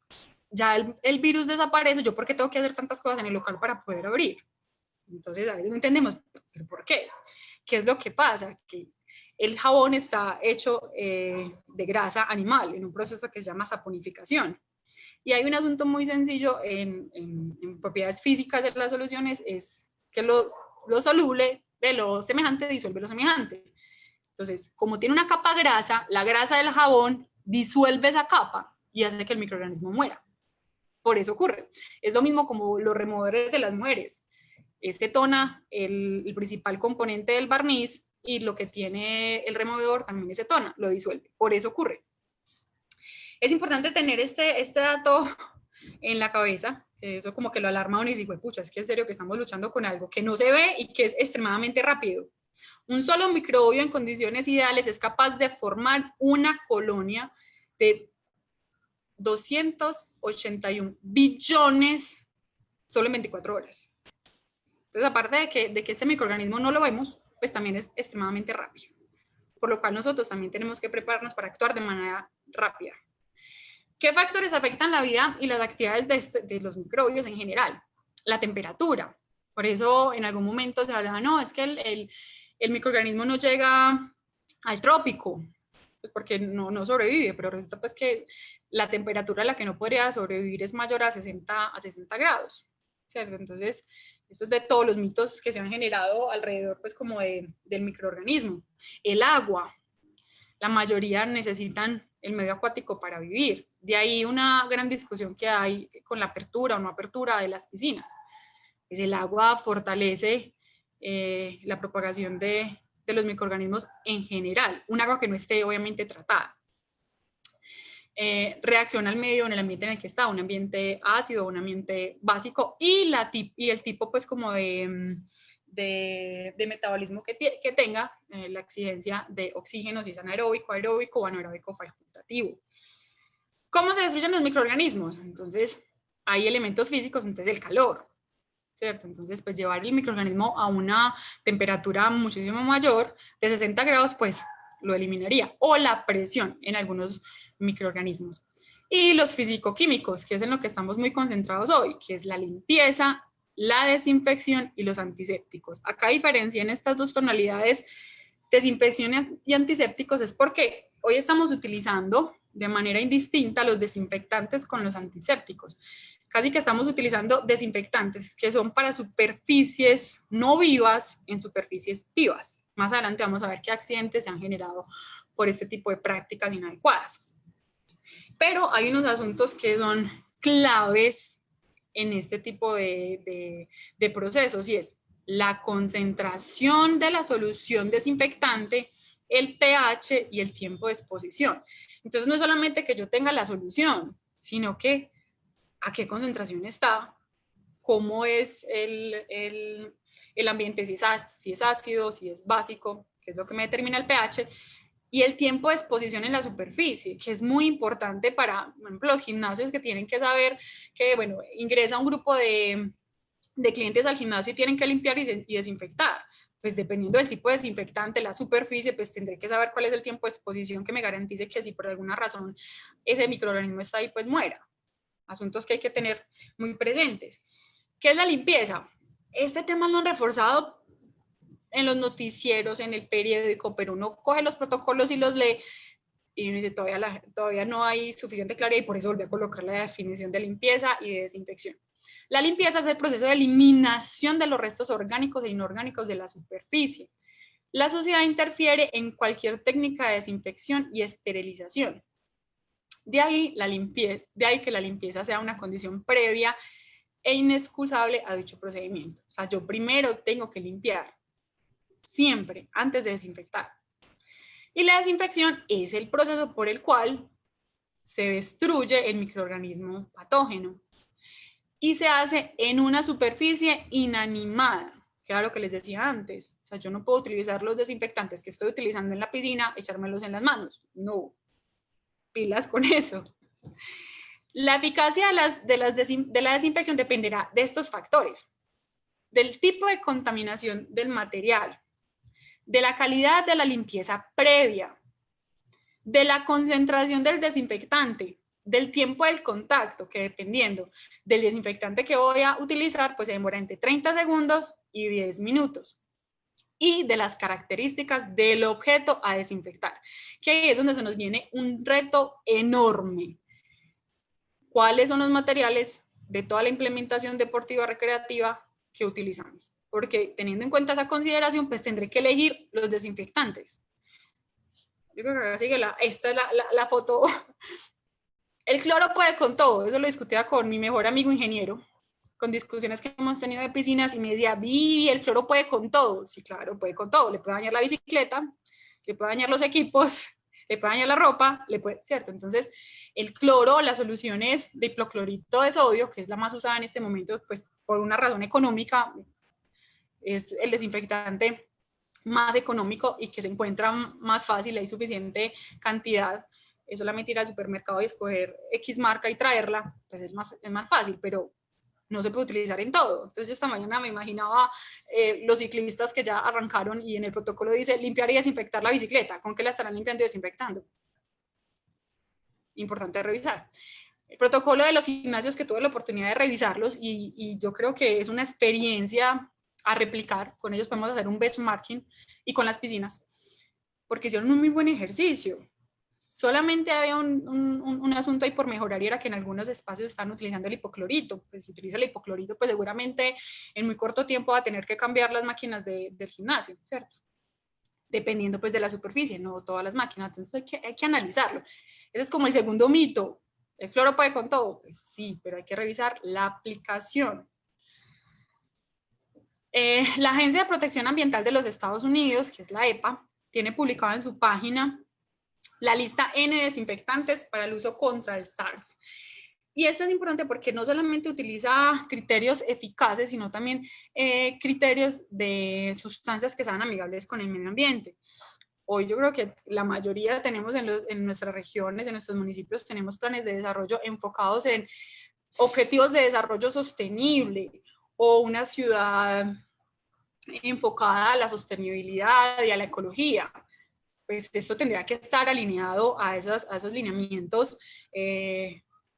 ya el virus desaparece, yo por qué tengo que hacer tantas cosas en el local para poder abrir. Entonces a veces no entendemos, ¿pero por qué? ¿Qué es lo que pasa? Que el jabón está hecho de grasa animal en un proceso que se llama saponificación. Y hay un asunto muy sencillo en propiedades físicas de las soluciones, es que lo soluble de lo semejante disuelve lo semejante. Entonces, como tiene una capa grasa, la grasa del jabón disuelve esa capa y hace que el microorganismo muera. Por eso ocurre. Es lo mismo como los removedores de las mujeres. Este tona el principal componente del barniz y lo que tiene el removedor también es tona, lo disuelve. Por eso ocurre. Es importante tener este dato en la cabeza, que eso como que lo alarma a uno y dice, pucha, es que es serio que estamos luchando con algo que no se ve y que es extremadamente rápido. Un solo microbio en condiciones ideales es capaz de formar una colonia de 281 billones solo en 24 horas. Entonces, aparte de que este microorganismo no lo vemos, pues también es extremadamente rápido. Por lo cual nosotros también tenemos que prepararnos para actuar de manera rápida. ¿Qué factores afectan la vida y las actividades de los microbios en general? La temperatura. Por eso en algún momento se hablaba, no, es que el microorganismo no llega al trópico, pues porque no sobrevive, pero resulta pues que la temperatura a la que no podría sobrevivir es mayor a 60 grados, ¿cierto? Entonces, esto es de todos los mitos que se han generado alrededor pues como del microorganismo. El agua, la mayoría necesitan el medio acuático para vivir. De ahí una gran discusión que hay con la apertura o no apertura de las piscinas. Pues el agua fortalece la propagación de los microorganismos en general. Un agua que no esté obviamente tratada. Reacciona al medio en el ambiente en el que está, un ambiente ácido, un ambiente básico y el tipo pues como de metabolismo que tenga, la exigencia de oxígeno, si es anaeróbico, aeróbico o anaeróbico facultativo. ¿Cómo se destruyen los microorganismos? Entonces, hay elementos físicos, entonces el calor, ¿cierto? Entonces, pues llevar el microorganismo a una temperatura muchísimo mayor, de 60 grados, pues lo eliminaría. O la presión en algunos microorganismos. Y los físico-químicos, que es en lo que estamos muy concentrados hoy, que es la limpieza, la desinfección y los antisépticos. Acá diferencia en estas dos tonalidades, desinfección y antisépticos, es porque hoy estamos utilizando de manera indistinta los desinfectantes con los antisépticos. Casi que estamos utilizando desinfectantes que son para superficies no vivas en superficies vivas. Más adelante vamos a ver qué accidentes se han generado por este tipo de prácticas inadecuadas. Pero hay unos asuntos que son claves en este tipo de procesos y es la concentración de la solución desinfectante, el pH y el tiempo de exposición. Entonces no es solamente que yo tenga la solución, sino que a qué concentración está, cómo es el ambiente, si es ácido, si es básico, que es lo que me determina el pH, y el tiempo de exposición en la superficie, que es muy importante para, por ejemplo, los gimnasios que tienen que saber que, bueno, ingresa un grupo de clientes al gimnasio y tienen que limpiar y desinfectar. Pues dependiendo del tipo de desinfectante, la superficie, pues tendré que saber cuál es el tiempo de exposición que me garantice que si por alguna razón ese microorganismo está ahí, pues muera. Asuntos que hay que tener muy presentes. ¿Qué es la limpieza? Este tema lo han reforzado en los noticieros, en el periódico, pero uno coge los protocolos y los lee y uno dice, todavía no hay suficiente claridad y por eso volví a colocar la definición de limpieza y de desinfección. La limpieza es el proceso de eliminación de los restos orgánicos e inorgánicos de la superficie. La suciedad interfiere en cualquier técnica de desinfección y esterilización. De ahí que la limpieza sea una condición previa e inexcusable a dicho procedimiento. O sea, yo primero tengo que limpiar, siempre, antes de desinfectar. Y la desinfección es el proceso por el cual se destruye el microorganismo patógeno. Y se hace en una superficie inanimada, que era lo que les decía antes. O sea, yo no puedo utilizar los desinfectantes que estoy utilizando en la piscina, echármelos en las manos. No, pilas con eso. La eficacia de la desinfección dependerá de estos factores: del tipo de contaminación del material, de la calidad de la limpieza previa, de la concentración del desinfectante, del tiempo del contacto, que dependiendo del desinfectante que voy a utilizar, pues se demora entre 30 segundos y 10 minutos. Y de las características del objeto a desinfectar, que ahí es donde se nos viene un reto enorme. ¿Cuáles son los materiales de toda la implementación deportiva recreativa que utilizamos? Porque teniendo en cuenta esa consideración, pues tendré que elegir los desinfectantes. Yo creo que acá sigue esta es la foto. El cloro puede con todo, eso lo discutía con mi mejor amigo ingeniero, con discusiones que hemos tenido de piscinas, y me decía, Vivi, el cloro puede con todo. Sí, claro, puede con todo, le puede dañar la bicicleta, le puede dañar los equipos, le puede dañar la ropa, ¿cierto? Entonces, El cloro, las soluciones de hipoclorito de sodio, que es la más usada en este momento, pues por una razón económica, es el desinfectante más económico y que se encuentra más fácil, hay suficiente cantidad. Es solamente ir al supermercado y escoger X marca y traerla, pues es más fácil, pero no se puede utilizar en todo. Entonces yo esta mañana me imaginaba los ciclistas que ya arrancaron y en el protocolo dice limpiar y desinfectar la bicicleta. ¿Con qué la estarán limpiando y desinfectando? Importante revisar. El protocolo de los gimnasios, que tuve la oportunidad de revisarlos y yo creo que es una experiencia a replicar. Con ellos podemos hacer un benchmarking, y con las piscinas, porque hicieron un muy buen ejercicio. Solamente había un asunto ahí por mejorar, y era que en algunos espacios están utilizando el hipoclorito. Pues si utiliza el hipoclorito, pues seguramente en muy corto tiempo va a tener que cambiar las máquinas del gimnasio, ¿cierto? Dependiendo pues de la superficie, no todas las máquinas. Entonces hay que analizarlo. Ese es como el segundo mito. ¿El cloro puede con todo? Pues sí, pero hay que revisar la aplicación. La Agencia de Protección Ambiental de los Estados Unidos, que es la EPA, tiene publicado en su página la lista N de desinfectantes para el uso contra el SARS. Y esto es importante porque no solamente utiliza criterios eficaces, sino también criterios de sustancias que sean amigables con el medio ambiente. Hoy yo creo que la mayoría tenemos en nuestras regiones, en nuestros municipios, tenemos planes de desarrollo enfocados en objetivos de desarrollo sostenible, o una ciudad enfocada a la sostenibilidad y a la ecología. Pues esto tendría que estar alineado a esos lineamientos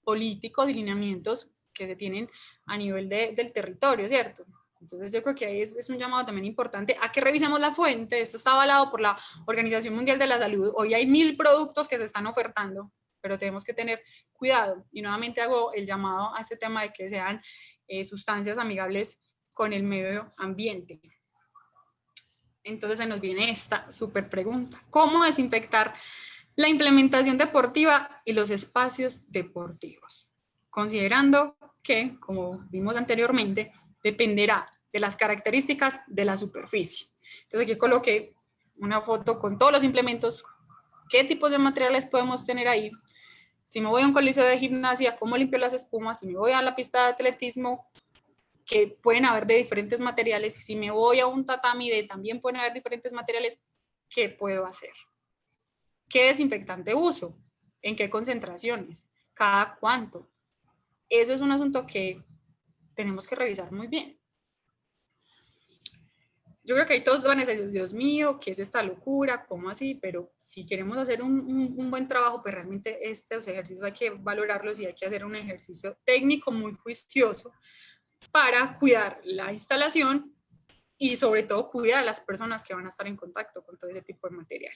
políticos y lineamientos que se tienen a nivel del territorio, ¿cierto? Entonces yo creo que ahí es un llamado también importante a que revisemos la fuente. Esto está avalado por la Organización Mundial de la Salud. Hoy hay 1000 productos que se están ofertando, pero tenemos que tener cuidado. Y nuevamente hago el llamado a este tema de que sean sustancias amigables con el medio ambiente. Entonces se nos viene esta súper pregunta: ¿cómo desinfectar la implementación deportiva y los espacios deportivos? Considerando que, como vimos anteriormente, dependerá de las características de la superficie. Entonces aquí coloqué una foto con todos los implementos, qué tipos de materiales podemos tener ahí. Si me voy a un coliseo de gimnasia, ¿cómo limpio las espumas? Si me voy a la pista de atletismo, que pueden haber de diferentes materiales, y si me voy a un tatami, también pueden haber diferentes materiales. ¿Qué puedo hacer? ¿Qué desinfectante uso? ¿En qué concentraciones? ¿Cada cuánto? Eso es un asunto que tenemos que revisar muy bien. Yo creo que ahí todos van a decir, Dios mío, ¿qué es esta locura? ¿Cómo así? Pero si queremos hacer un buen trabajo, pues realmente estos ejercicios hay que valorarlos y hay que hacer un ejercicio técnico muy juicioso para cuidar la instalación y sobre todo cuidar a las personas que van a estar en contacto con todo ese tipo de material.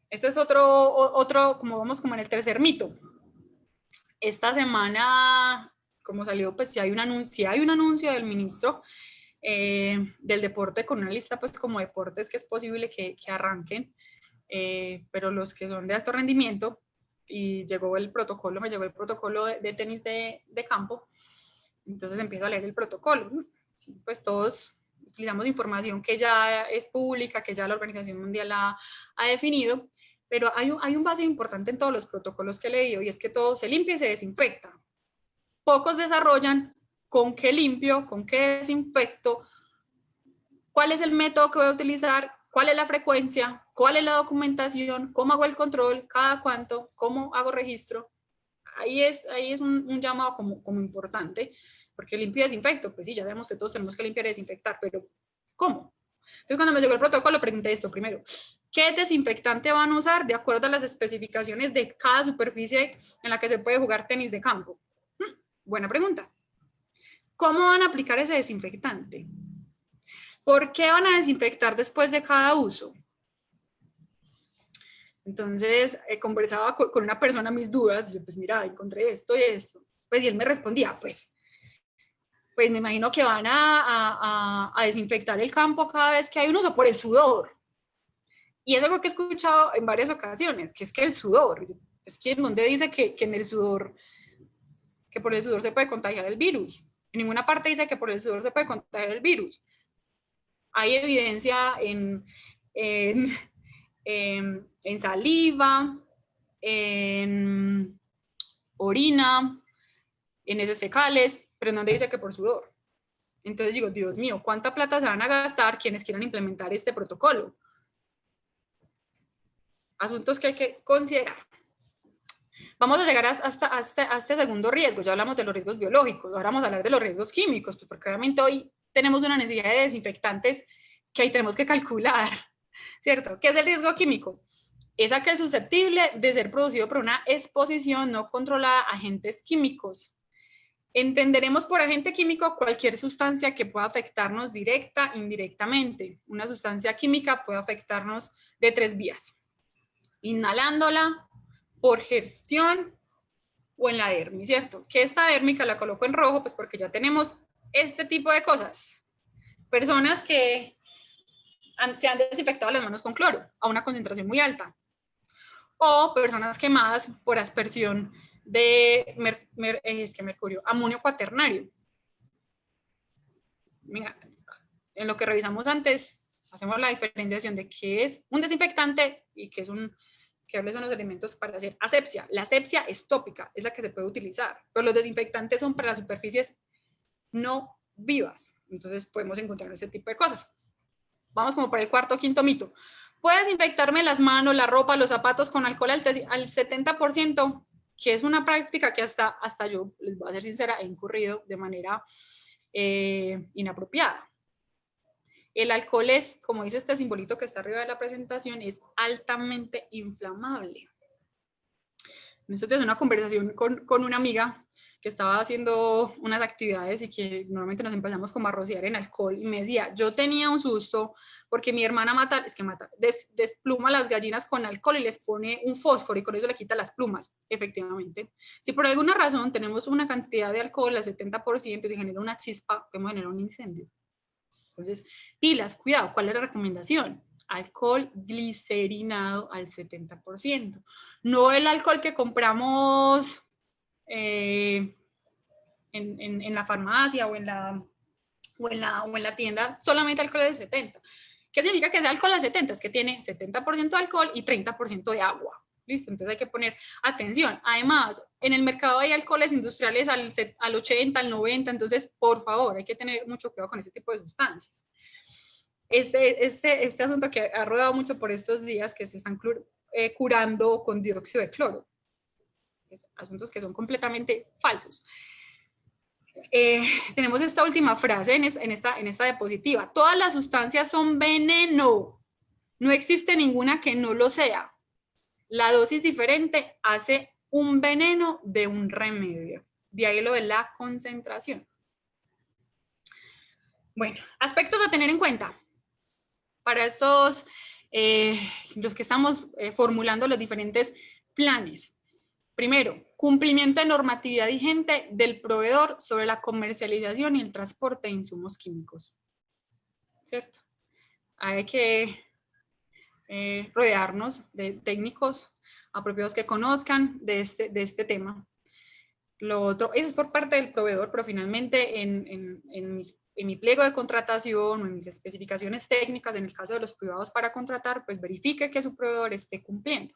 Este es otro, como vamos como en el tercer mito. Esta semana, como salió, pues ya hay un anuncio del ministro del deporte, con una lista pues como deportes que es posible que arranquen, pero los que son de alto rendimiento, y me llegó el protocolo de tenis de campo. Entonces empiezo a leer el protocolo. Sí, pues todos utilizamos información que ya es pública, que ya la Organización Mundial ha definido, pero hay un base importante en todos los protocolos que he leído, y es que todo se limpia y se desinfecta. Pocos desarrollan con qué limpio, con qué desinfecto, cuál es el método que voy a utilizar, cuál es la frecuencia, cuál es la documentación, cómo hago el control, cada cuánto, cómo hago registro. Ahí es un llamado como importante, porque limpio y desinfecto, pues sí, ya sabemos que todos tenemos que limpiar y desinfectar, pero ¿cómo? Entonces cuando me llegó el protocolo pregunté esto primero: ¿qué desinfectante van a usar de acuerdo a las especificaciones de cada superficie en la que se puede jugar tenis de campo? Buena pregunta. ¿Cómo van a aplicar ese desinfectante? ¿Por qué van a desinfectar después de cada uso? Entonces conversaba con una persona mis dudas, y yo pues mira, encontré esto y esto. Pues y él me respondía, pues me imagino que van a desinfectar el campo cada vez que hay un uso por el sudor. Y es algo que he escuchado en varias ocasiones, que es que el sudor, es que en donde dice que en el sudor, que por el sudor se puede contagiar el virus. En ninguna parte dice que por el sudor se puede contagiar el virus. Hay evidencia en saliva, en orina, en heces fecales, pero no dice que por sudor. Entonces digo, Dios mío, ¿cuánta plata se van a gastar quienes quieran implementar este protocolo? Asuntos que hay que considerar. Vamos a llegar hasta este segundo riesgo. Ya hablamos de los riesgos biológicos, ahora vamos a hablar de los riesgos químicos, pues porque obviamente hoy tenemos una necesidad de desinfectantes que ahí tenemos que calcular, ¿cierto? ¿Qué es el riesgo químico? Es aquel susceptible de ser producido por una exposición no controlada a agentes químicos. Entenderemos por agente químico cualquier sustancia que pueda afectarnos directa e indirectamente. Una sustancia química puede afectarnos de 3 vías. Inhalándola, por gestión o en la dermis, ¿cierto? Que esta dérmica la coloco en rojo, pues porque ya tenemos este tipo de cosas. Personas que se han desinfectado las manos con cloro a una concentración muy alta. O personas quemadas por aspersión de mercurio, amonio cuaternario. Mira, en lo que revisamos antes, hacemos la diferenciación de qué es un desinfectante y qué es cuáles son los elementos para hacer asepsia. La asepsia es tópica, es la que se puede utilizar, pero los desinfectantes son para las superficies no vivas. Entonces podemos encontrar ese tipo de cosas. Vamos como por el cuarto o quinto mito. ¿Puedo desinfectarme las manos, la ropa, los zapatos con alcohol al 70%? Que es una práctica que hasta yo, les voy a ser sincera, he incurrido de manera inapropiada. El alcohol es, como dice este simbolito que está arriba de la presentación, es altamente inflamable. Nosotros en una conversación con una amiga que estaba haciendo unas actividades y que normalmente nos empezamos como a rociar en alcohol y me decía, yo tenía un susto porque mi hermana despluma las gallinas con alcohol y les pone un fósforo y con eso le quita las plumas. Efectivamente, si por alguna razón tenemos una cantidad de alcohol al 70% y genera una chispa, podemos generar un incendio. Entonces, pilas, cuidado, ¿cuál es la recomendación? Alcohol glicerinado al 70%. No el alcohol que compramos en la farmacia o en la tienda, solamente alcohol del 70%. ¿Qué significa que sea alcohol al 70%? Es que tiene 70% de alcohol y 30% de agua. ¿Listo? Entonces hay que poner atención. Además, en el mercado hay alcoholes industriales al 80, al 90, entonces, por favor, hay que tener mucho cuidado con ese tipo de sustancias. Este asunto que ha rodado mucho por estos días, que se están curando con dióxido de cloro. Asuntos que son completamente falsos. Tenemos esta última frase en esta diapositiva. Todas las sustancias son veneno. No existe ninguna que no lo sea. La dosis diferente hace un veneno de un remedio. De ahí lo de la concentración. Bueno, aspectos a tener en cuenta. Para estos, los que estamos formulando los diferentes planes. Primero, cumplimiento de normatividad vigente del proveedor sobre la comercialización y el transporte de insumos químicos. ¿Cierto? Hay que rodearnos de técnicos apropiados que conozcan de este tema. Lo otro, eso es por parte del proveedor, pero finalmente en mi pliego de contratación o en mis especificaciones técnicas, en el caso de los privados para contratar, pues verifique que su proveedor esté cumpliendo.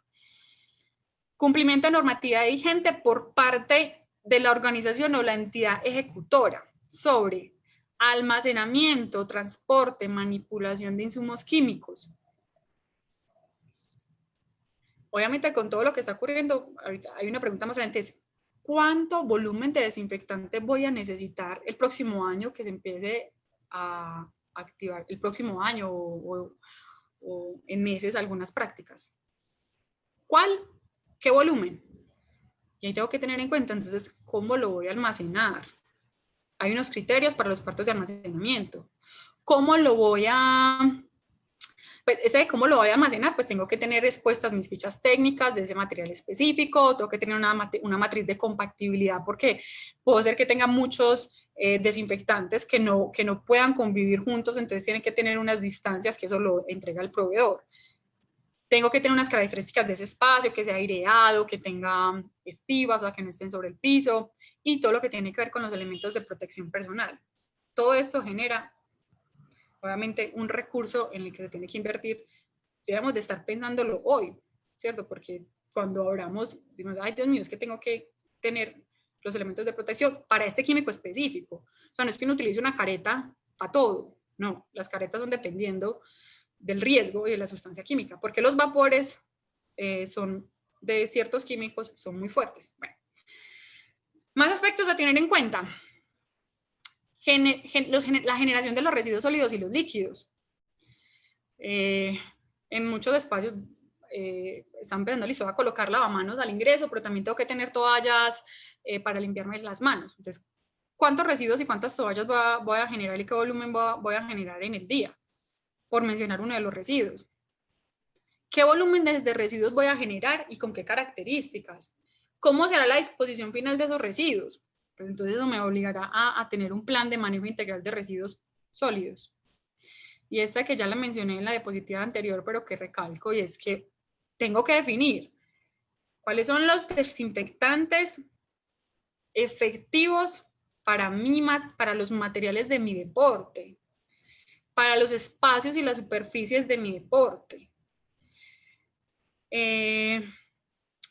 Cumplimiento de normativa vigente por parte de la organización o la entidad ejecutora sobre almacenamiento, transporte, manipulación de insumos químicos. Obviamente con todo lo que está ocurriendo, ahorita hay una pregunta más adelante, es ¿cuánto volumen de desinfectante voy a necesitar el próximo año que se empiece a activar, el próximo año o en meses algunas prácticas? ¿Cuál? ¿Qué volumen? Y ahí tengo que tener en cuenta, entonces, ¿cómo lo voy a almacenar? Hay unos criterios para los cuartos de almacenamiento. ¿Cómo lo voy a...? Pues cómo lo voy a almacenar, pues tengo que tener expuestas mis fichas técnicas de ese material específico, tengo que tener una matriz de compatibilidad porque puedo ser que tenga muchos desinfectantes que no puedan convivir juntos, entonces tienen que tener unas distancias que eso lo entrega el proveedor. Tengo que tener unas características de ese espacio, que sea aireado, que tenga estivas, o sea, que no estén sobre el piso, y todo lo que tiene que ver con los elementos de protección personal. Todo esto genera, obviamente, un recurso en el que se tiene que invertir. Debemos de estar pensándolo hoy, ¿cierto? Porque cuando abramos, decimos, ay Dios mío, es que tengo que tener los elementos de protección para este químico específico. O sea, no es que uno utilice una careta para todo, no, las caretas son dependiendo del riesgo y de la sustancia química, porque los vapores son de ciertos químicos, son muy fuertes. Bueno, más aspectos a tener en cuenta. La generación de los residuos sólidos y los líquidos. En muchos espacios están pensando, listo, voy a colocar lavamanos al ingreso, pero también tengo que tener toallas para limpiarme las manos. Entonces, ¿cuántos residuos y cuántas toallas voy a generar y qué volumen voy a generar en el día? Por mencionar uno de los residuos. ¿Qué volumen de residuos voy a generar y con qué características? ¿Cómo será la disposición final de esos residuos? Pues entonces eso me obligará a tener un plan de manejo integral de residuos sólidos. Y esta que ya la mencioné en la diapositiva anterior, pero que recalco, y es que tengo que definir cuáles son los desinfectantes efectivos para los materiales de mi deporte, para los espacios y las superficies de mi deporte.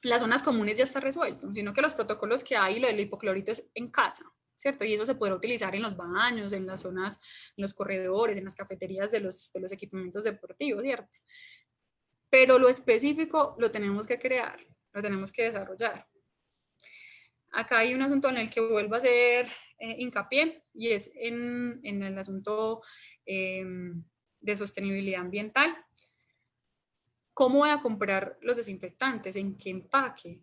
Las zonas comunes ya está resuelto, sino que los protocolos que hay, lo del hipoclorito es en casa, ¿cierto? Y eso se podrá utilizar en los baños, en las zonas, en los corredores, en las cafeterías de los equipamientos deportivos, ¿cierto? Pero lo específico lo tenemos que crear, lo tenemos que desarrollar. Acá hay un asunto en el que vuelvo a hacer hincapié, y es en el asunto de sostenibilidad ambiental. ¿Cómo voy a comprar los desinfectantes? ¿En qué empaque?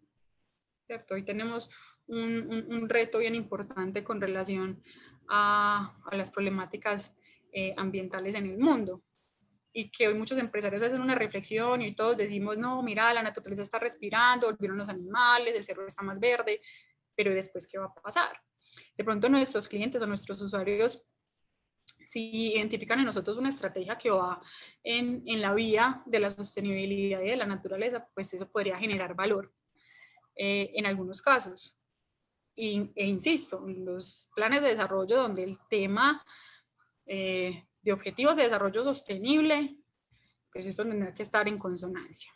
¿Cierto? Hoy tenemos un reto bien importante con relación a las problemáticas ambientales en el mundo, y que hoy muchos empresarios hacen una reflexión y todos decimos, no, mira, la naturaleza está respirando, volvieron los animales, el cerro está más verde, pero después, ¿qué va a pasar? De pronto nuestros clientes o nuestros usuarios, si identifican en nosotros una estrategia que va en la vía de la sostenibilidad y de la naturaleza, pues eso podría generar valor en algunos casos. E insisto, en los planes de desarrollo donde el tema de objetivos de desarrollo sostenible, pues esto tendrá que estar en consonancia.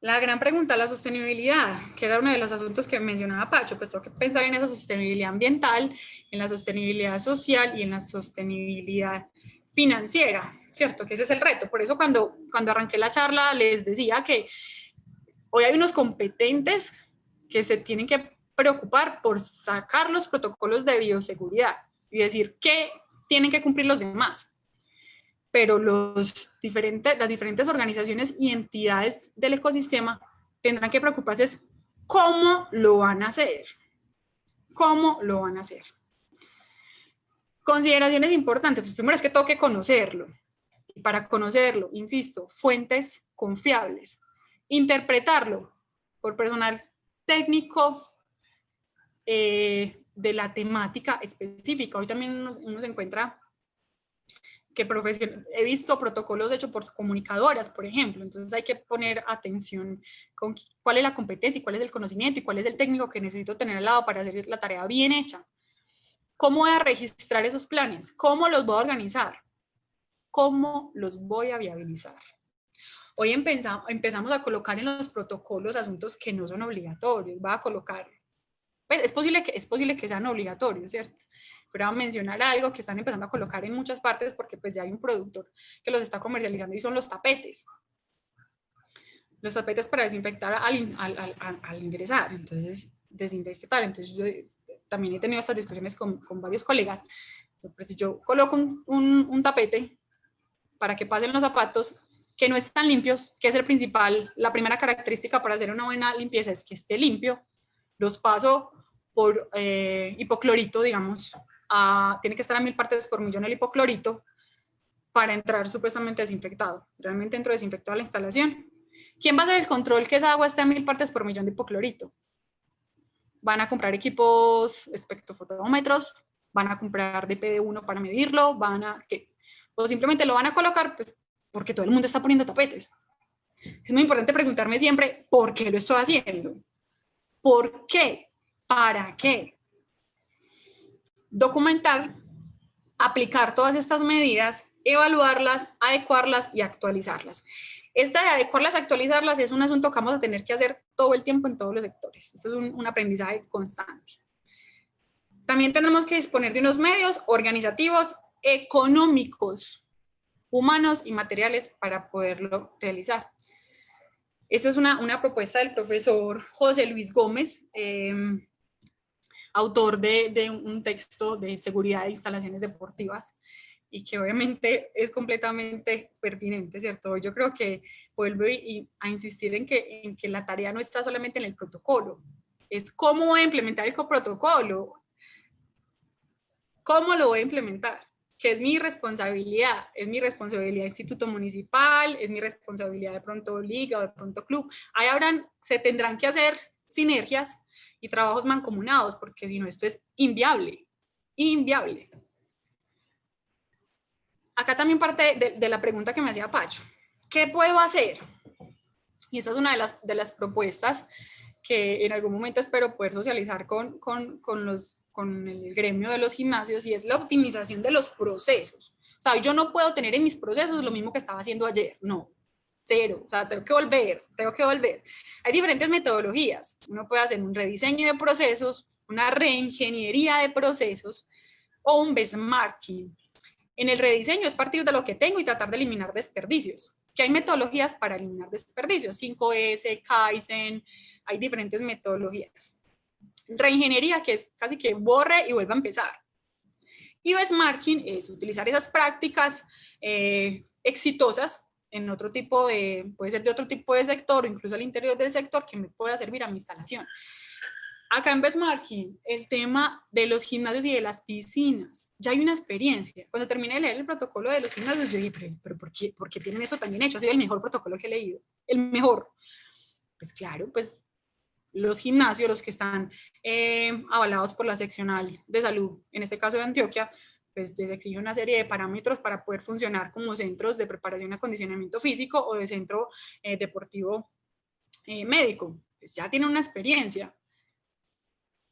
La gran pregunta, la sostenibilidad, que era uno de los asuntos que mencionaba Pacho, pues tengo que pensar en esa sostenibilidad ambiental, en la sostenibilidad social y en la sostenibilidad financiera, ¿cierto? Que ese es el reto. Por eso cuando arranqué la charla les decía que hoy hay unos competentes que se tienen que preocupar por sacar los protocolos de bioseguridad y decir qué tienen que cumplir los demás. Pero las diferentes organizaciones y entidades del ecosistema tendrán que preocuparse es cómo lo van a hacer. ¿Cómo lo van a hacer? Consideraciones importantes. Pues primero es que tengo que conocerlo. Y para conocerlo, insisto, fuentes confiables. Interpretarlo por personal técnico de la temática específica. Hoy también uno se encuentra que he visto protocolos hechos por comunicadoras, por ejemplo, entonces hay que poner atención con cuál es la competencia y cuál es el conocimiento y cuál es el técnico que necesito tener al lado para hacer la tarea bien hecha. ¿Cómo voy a registrar esos planes? ¿Cómo los voy a organizar? ¿Cómo los voy a viabilizar? Hoy empezamos a colocar en los protocolos asuntos que no son obligatorios, va a colocar, pues es posible que sean obligatorios, ¿cierto? Pero voy a mencionar algo que están empezando a colocar en muchas partes porque pues ya hay un productor que los está comercializando y son los tapetes. Los tapetes para desinfectar al ingresar, entonces desinfectar. Entonces yo también he tenido estas discusiones con varios colegas. Pero si yo coloco un tapete para que pasen los zapatos que no están limpios, que es la primera característica para hacer una buena limpieza es que esté limpio, los paso por hipoclorito, digamos, tiene que estar a 1000 partes por millón el hipoclorito para entrar supuestamente desinfectado. Realmente entro desinfectado a la instalación. ¿Quién va a hacer el control que esa agua esté a 1000 partes por millón de hipoclorito? Van a comprar equipos espectrofotómetros, van a comprar DPD-1 para medirlo, o simplemente lo van a colocar pues, porque todo el mundo está poniendo tapetes. Es muy importante preguntarme siempre, ¿por qué lo estoy haciendo? ¿Por qué? ¿Para qué? Documentar, aplicar todas estas medidas, evaluarlas, adecuarlas y actualizarlas. Esta de adecuarlas, actualizarlas, es un asunto que vamos a tener que hacer todo el tiempo en todos los sectores. Esto es un aprendizaje constante. También tendremos que disponer de unos medios organizativos, económicos, humanos y materiales para poderlo realizar. Esta es una propuesta del profesor José Luis Gómez, autor de un texto de seguridad de instalaciones deportivas, y que obviamente es completamente pertinente, ¿cierto? Yo creo que vuelvo a insistir en que la tarea no está solamente en el protocolo, es cómo voy a implementar el protocolo, cómo lo voy a implementar, que es mi responsabilidad instituto municipal, es mi responsabilidad de pronto liga o de pronto club. Ahí se tendrán que hacer sinergias y trabajos mancomunados, porque si no esto es inviable, inviable. Acá también parte de la pregunta que me hacía Pacho, ¿qué puedo hacer? Y esta es una de las propuestas que en algún momento espero poder socializar con el gremio de los gimnasios, y es la optimización de los procesos. O sea, yo no puedo tener en mis procesos lo mismo que estaba haciendo ayer, no, cero, o sea, tengo que volver. Hay diferentes metodologías, uno puede hacer un rediseño de procesos, una reingeniería de procesos o un benchmarking. En el rediseño es partir de lo que tengo y tratar de eliminar desperdicios, que hay metodologías para eliminar desperdicios, 5S, Kaizen, hay diferentes metodologías. Reingeniería, que es casi que borre y vuelva a empezar. Y benchmarking es utilizar esas prácticas exitosas en otro tipo puede ser de otro tipo de sector o incluso al interior del sector que me pueda servir a mi instalación. Acá en benchmarking, el tema de los gimnasios y de las piscinas, ya hay una experiencia. Cuando terminé de leer el protocolo de los gimnasios, yo dije, pero ¿por qué tienen eso también hecho? Ha sido el mejor protocolo que he leído, el mejor. Pues claro, pues los gimnasios, los que están avalados por la seccional de salud, en este caso de Antioquia, pues les exige una serie de parámetros para poder funcionar como centros de preparación y acondicionamiento físico o de centro deportivo médico. Pues ya tienen una experiencia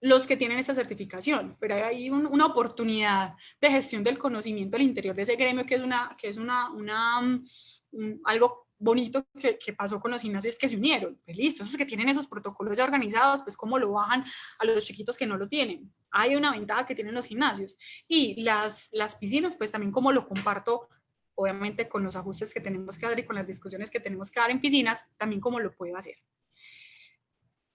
los que tienen esta certificación, pero hay una oportunidad de gestión del conocimiento al interior de ese gremio que es algo bonito que pasó con los gimnasios, que se unieron. Pues listo, esos que tienen esos protocolos ya organizados, pues cómo lo bajan a los chiquitos que no lo tienen. Hay una ventaja que tienen los gimnasios. Y las piscinas, pues también cómo lo comparto, obviamente con los ajustes que tenemos que dar y con las discusiones que tenemos que dar en piscinas, también cómo lo puedo hacer.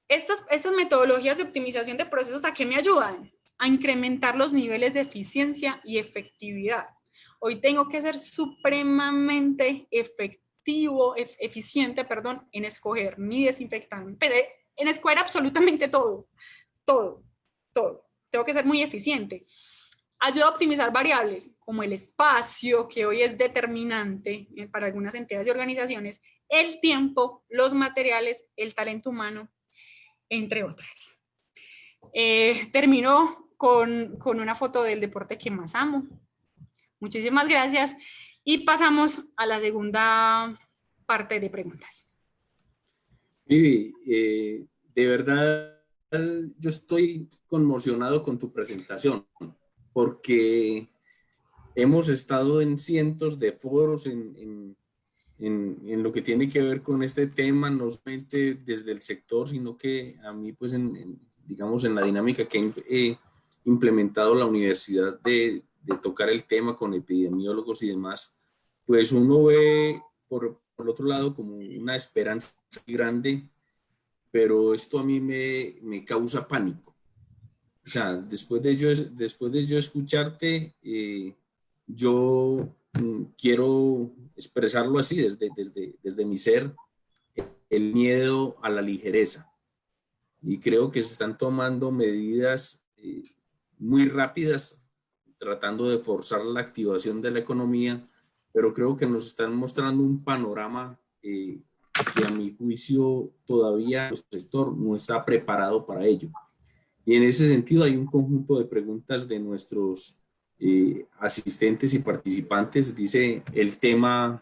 Estas metodologías de optimización de procesos, ¿a qué me ayudan? A incrementar los niveles de eficiencia y efectividad. Hoy tengo que ser supremamente eficiente, en escoger mi desinfectante, en escoger absolutamente todo. Tengo que ser muy eficiente. Ayuda a optimizar variables como el espacio, que hoy es determinante para algunas entidades y organizaciones, el tiempo, los materiales, el talento humano, entre otras. Termino con una foto del deporte que más amo. Muchísimas gracias y pasamos a la segunda parte de preguntas. Vivi, de verdad yo estoy conmocionado con tu presentación porque hemos estado en cientos de foros en lo que tiene que ver con este tema, no solamente desde el sector, sino que a mí, pues, digamos, en la dinámica que he implementado la universidad de tocar el tema con epidemiólogos y demás, pues uno ve por otro lado como una esperanza grande, pero esto a mí me causa pánico. O sea, después de yo escucharte, yo quiero expresarlo así desde mi ser, el miedo a la ligereza. Y creo que se están tomando medidas muy rápidas, tratando de forzar la activación de la economía, pero creo que nos están mostrando un panorama que a mi juicio todavía nuestro sector no está preparado para ello. Y en ese sentido hay un conjunto de preguntas de nuestros asistentes y participantes. Dice el tema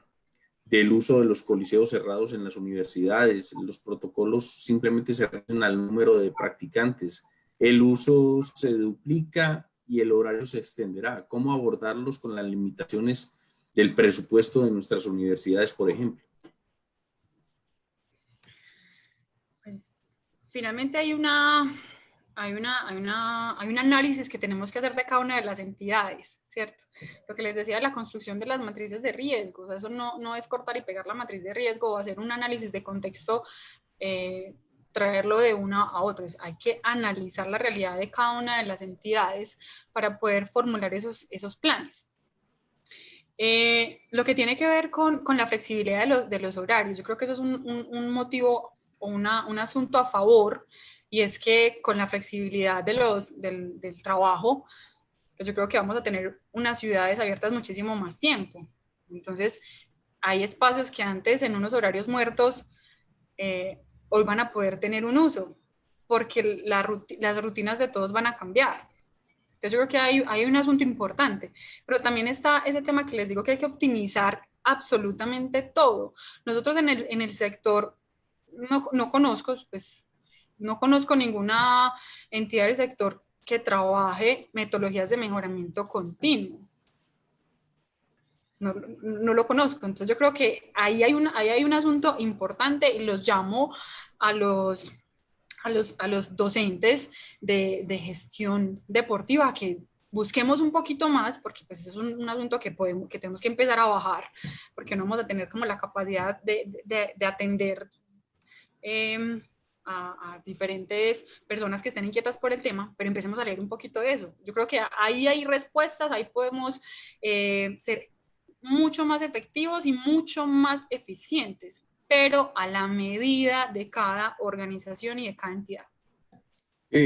del uso de los coliseos cerrados en las universidades. Los protocolos simplemente se reducen al número de practicantes. El uso se duplica y el horario se extenderá. ¿Cómo abordarlos con las limitaciones del presupuesto de nuestras universidades, por ejemplo? finalmente hay un análisis que tenemos que hacer de cada una de las entidades, ¿cierto? Lo que les decía de la construcción de las matrices de riesgo, o sea, eso no es cortar y pegar la matriz de riesgo o hacer un análisis de contexto, traerlo de una a otra. Hay que analizar la realidad de cada una de las entidades para poder formular esos planes. Lo que tiene que ver con la flexibilidad de los horarios, yo creo que eso es un motivo o un asunto a favor, y es que con la flexibilidad del trabajo, pues yo creo que vamos a tener unas ciudades abiertas muchísimo más tiempo. Entonces, hay espacios que antes en unos horarios muertos, hoy van a poder tener un uso, porque las rutinas de todos van a cambiar. Entonces yo creo que hay un asunto importante, pero también está ese tema que les digo que hay que optimizar absolutamente todo. Nosotros en el sector no conozco, pues no conozco ninguna entidad del sector que trabaje metodologías de mejoramiento continuo. No lo conozco. Entonces yo creo que ahí hay un asunto importante, y los llamo a los docentes de gestión deportiva que busquemos un poquito más, porque pues es un asunto que tenemos que empezar a bajar, porque no vamos a tener como la capacidad de atender a diferentes personas que estén inquietas por el tema, pero empecemos a leer un poquito de eso. Yo creo que ahí hay respuestas, ahí podemos ser mucho más efectivos y mucho más eficientes, pero a la medida de cada organización y de cada entidad.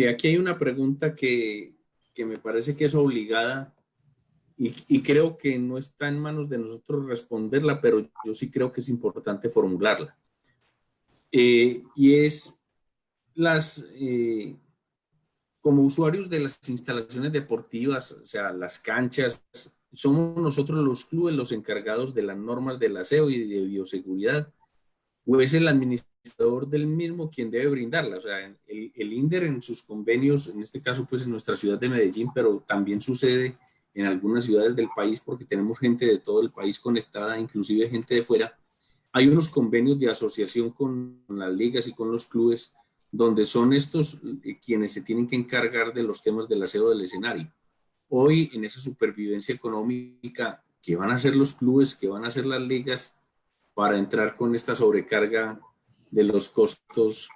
Aquí hay una pregunta que me parece que es obligada y creo que no está en manos de nosotros responderla, pero yo sí creo que es importante formularla. Y es como usuarios de las instalaciones deportivas, o sea, las canchas, somos nosotros los clubes los encargados de las normas del aseo y de bioseguridad, o es el administrador del mismo quien debe brindarla. O sea, el INDER en sus convenios, en este caso pues en nuestra ciudad de Medellín, pero también sucede en algunas ciudades del país porque tenemos gente de todo el país conectada, inclusive gente de fuera. Hay unos convenios de asociación con las ligas y con los clubes donde son estos quienes se tienen que encargar de los temas del aseo del escenario. Hoy en esa supervivencia económica, ¿qué van a hacer los clubes? ¿Qué van a hacer las ligas para entrar con esta sobrecarga de los costos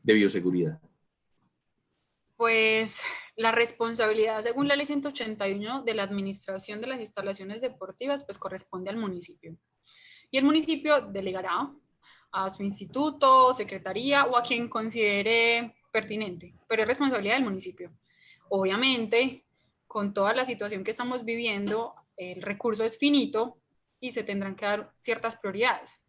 de bioseguridad? Pues la responsabilidad, según la ley 181 de la administración de las instalaciones deportivas, pues corresponde al municipio. Y el municipio delegará a su instituto, secretaría o a quien considere pertinente, pero es responsabilidad del municipio. Obviamente, con toda la situación que estamos viviendo, el recurso es finito y se tendrán que dar ciertas prioridades.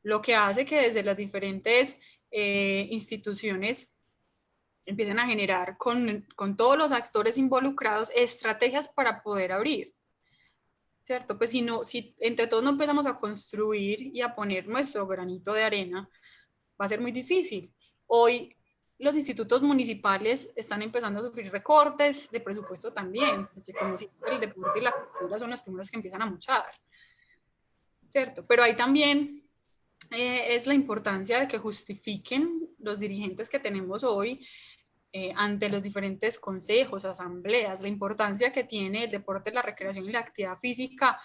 Lo que hace que desde las diferentes instituciones empiecen a generar con todos los actores involucrados estrategias para poder abrir. ¿Cierto? Pues si entre todos no empezamos a construir y a poner nuestro granito de arena, va a ser muy difícil. Hoy los institutos municipales están empezando a sufrir recortes de presupuesto también, porque como siempre el deporte y la cultura son los primeros que empiezan a mochar, ¿cierto? Pero ahí también es la importancia de que justifiquen los dirigentes que tenemos hoy ante los diferentes consejos, asambleas, la importancia que tiene el deporte, la recreación y la actividad física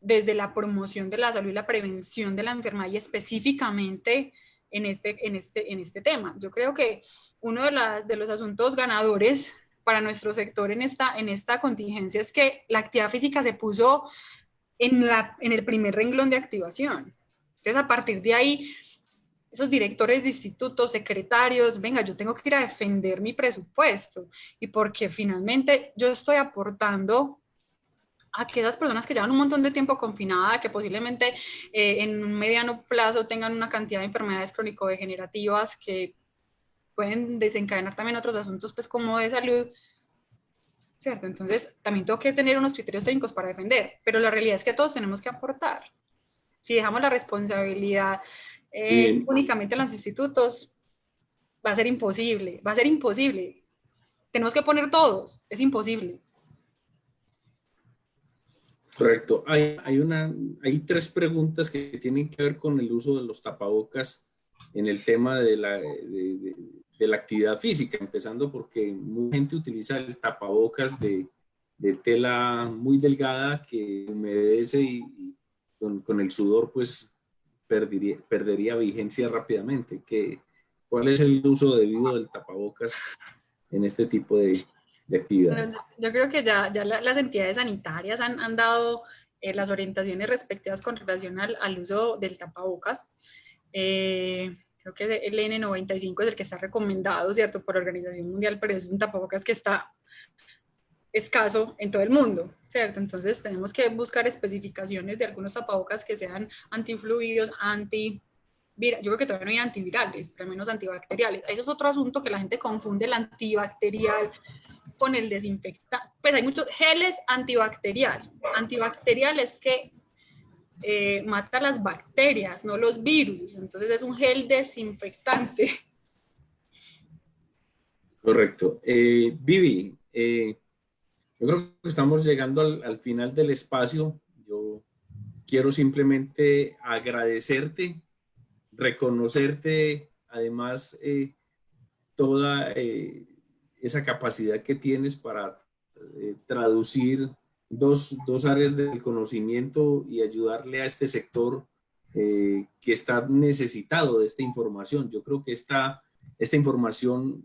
desde la promoción de la salud y la prevención de la enfermedad, y específicamente en este tema. Yo creo que uno de los asuntos ganadores para nuestro sector en esta contingencia es que la actividad física se puso en el primer renglón de activación. Entonces, a partir de ahí, esos directores de institutos, secretarios, venga, yo tengo que ir a defender mi presupuesto, y porque finalmente yo estoy aportando a aquellas personas que llevan un montón de tiempo confinada, que posiblemente en un mediano plazo tengan una cantidad de enfermedades crónico-degenerativas que pueden desencadenar también otros asuntos, pues como de salud, ¿cierto? Entonces también tengo que tener unos criterios técnicos para defender, pero la realidad es que todos tenemos que aportar. Si dejamos la responsabilidad únicamente en los institutos, va a ser imposible, va a ser imposible. Tenemos que poner todos, es imposible. Correcto. Hay tres preguntas que tienen que ver con el uso de los tapabocas en el tema de la actividad física, empezando porque mucha gente utiliza el tapabocas de tela muy delgada que humedece y con el sudor pues perdería vigencia rápidamente. ¿Cuál es el uso debido del tapabocas en este tipo de actividades? Yo creo que ya las entidades sanitarias han dado las orientaciones respectivas con relación al uso del tapabocas. Creo que el N95 es el que está recomendado, ¿cierto?, por la Organización Mundial, pero es un tapabocas que está escaso en todo el mundo, ¿cierto? Entonces tenemos que buscar especificaciones de algunos tapabocas que sean antifluidos, yo creo que todavía no hay antivirales, pero al menos antibacteriales. Eso es otro asunto que la gente confunde el antibacterial con el desinfectante. Pues hay muchos geles antibacterial. Antibacterial es que mata las bacterias, no los virus. Entonces es un gel desinfectante. Correcto. Vivi, yo creo que estamos llegando al final del espacio. Yo quiero simplemente agradecerte, reconocerte, además, toda esa capacidad que tienes para traducir dos áreas del conocimiento y ayudarle a este sector que está necesitado de esta información. Yo creo que esta información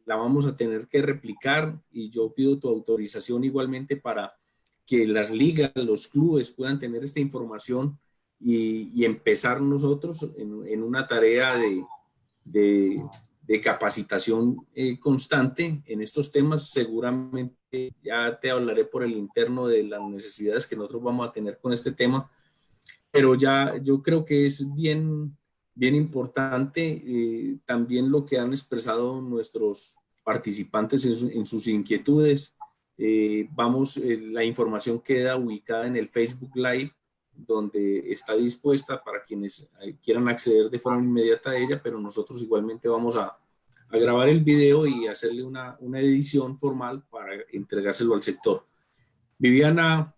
la vamos a tener que replicar y yo pido tu autorización igualmente para que las ligas, los clubes puedan tener esta información y empezar nosotros en una tarea de capacitación constante en estos temas. Seguramente ya te hablaré por el interno de las necesidades que nosotros vamos a tener con este tema, pero ya yo creo que es bien importante también lo que han expresado nuestros participantes en sus inquietudes. La información queda ubicada en el Facebook Live, donde está dispuesta para quienes quieran acceder de forma inmediata a ella, pero nosotros igualmente vamos a grabar el video y hacerle una edición formal para entregárselo al sector. Viviana,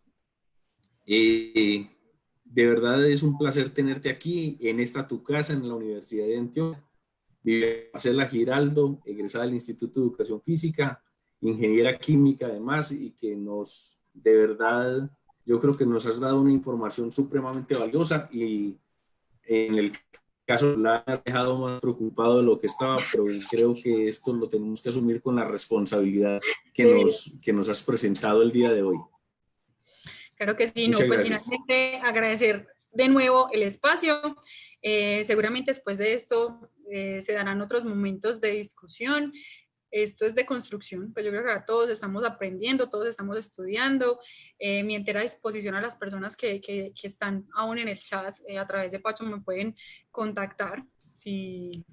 de verdad es un placer tenerte aquí en esta tu casa en la Universidad de Antioquia. Viviana Marcela Giraldo, egresada del Instituto de Educación Física, ingeniera química además, y que de verdad, yo creo que nos has dado una información supremamente valiosa y en el caso la ha dejado más preocupado de lo que estaba, pero creo que esto lo tenemos que asumir con la responsabilidad que nos has presentado el día de hoy. Claro que sí, Muchas pues gracias. finalmente agradecer de nuevo el espacio. Seguramente después de esto se darán otros momentos de discusión. Esto es de construcción, pues yo creo que todos estamos aprendiendo, todos estamos estudiando. Mi entera disposición a las personas que están aún en el chat a través de Pacho me pueden contactar si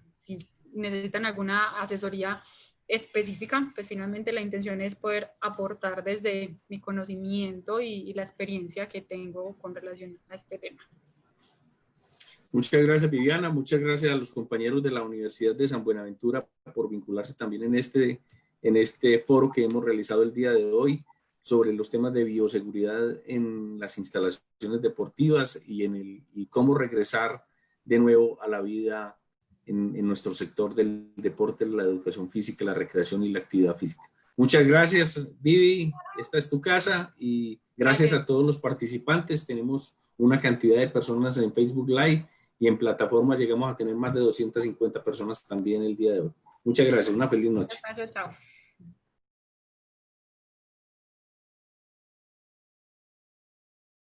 necesitan alguna asesoría específica. Pues finalmente la intención es poder aportar desde mi conocimiento y la experiencia que tengo con relación a este tema. Muchas gracias, Viviana. Muchas gracias a los compañeros de la Universidad de San Buenaventura por vincularse también en este foro que hemos realizado el día de hoy sobre los temas de bioseguridad en las instalaciones deportivas y cómo regresar de nuevo a la vida en nuestro sector del deporte, la educación física, la recreación y la actividad física. Muchas gracias, Vivi. Esta es tu casa y gracias a todos los participantes. Tenemos una cantidad de personas en Facebook Live y en plataforma llegamos a tener más de 250 personas también el día de hoy. Muchas gracias, una feliz noche. Chao.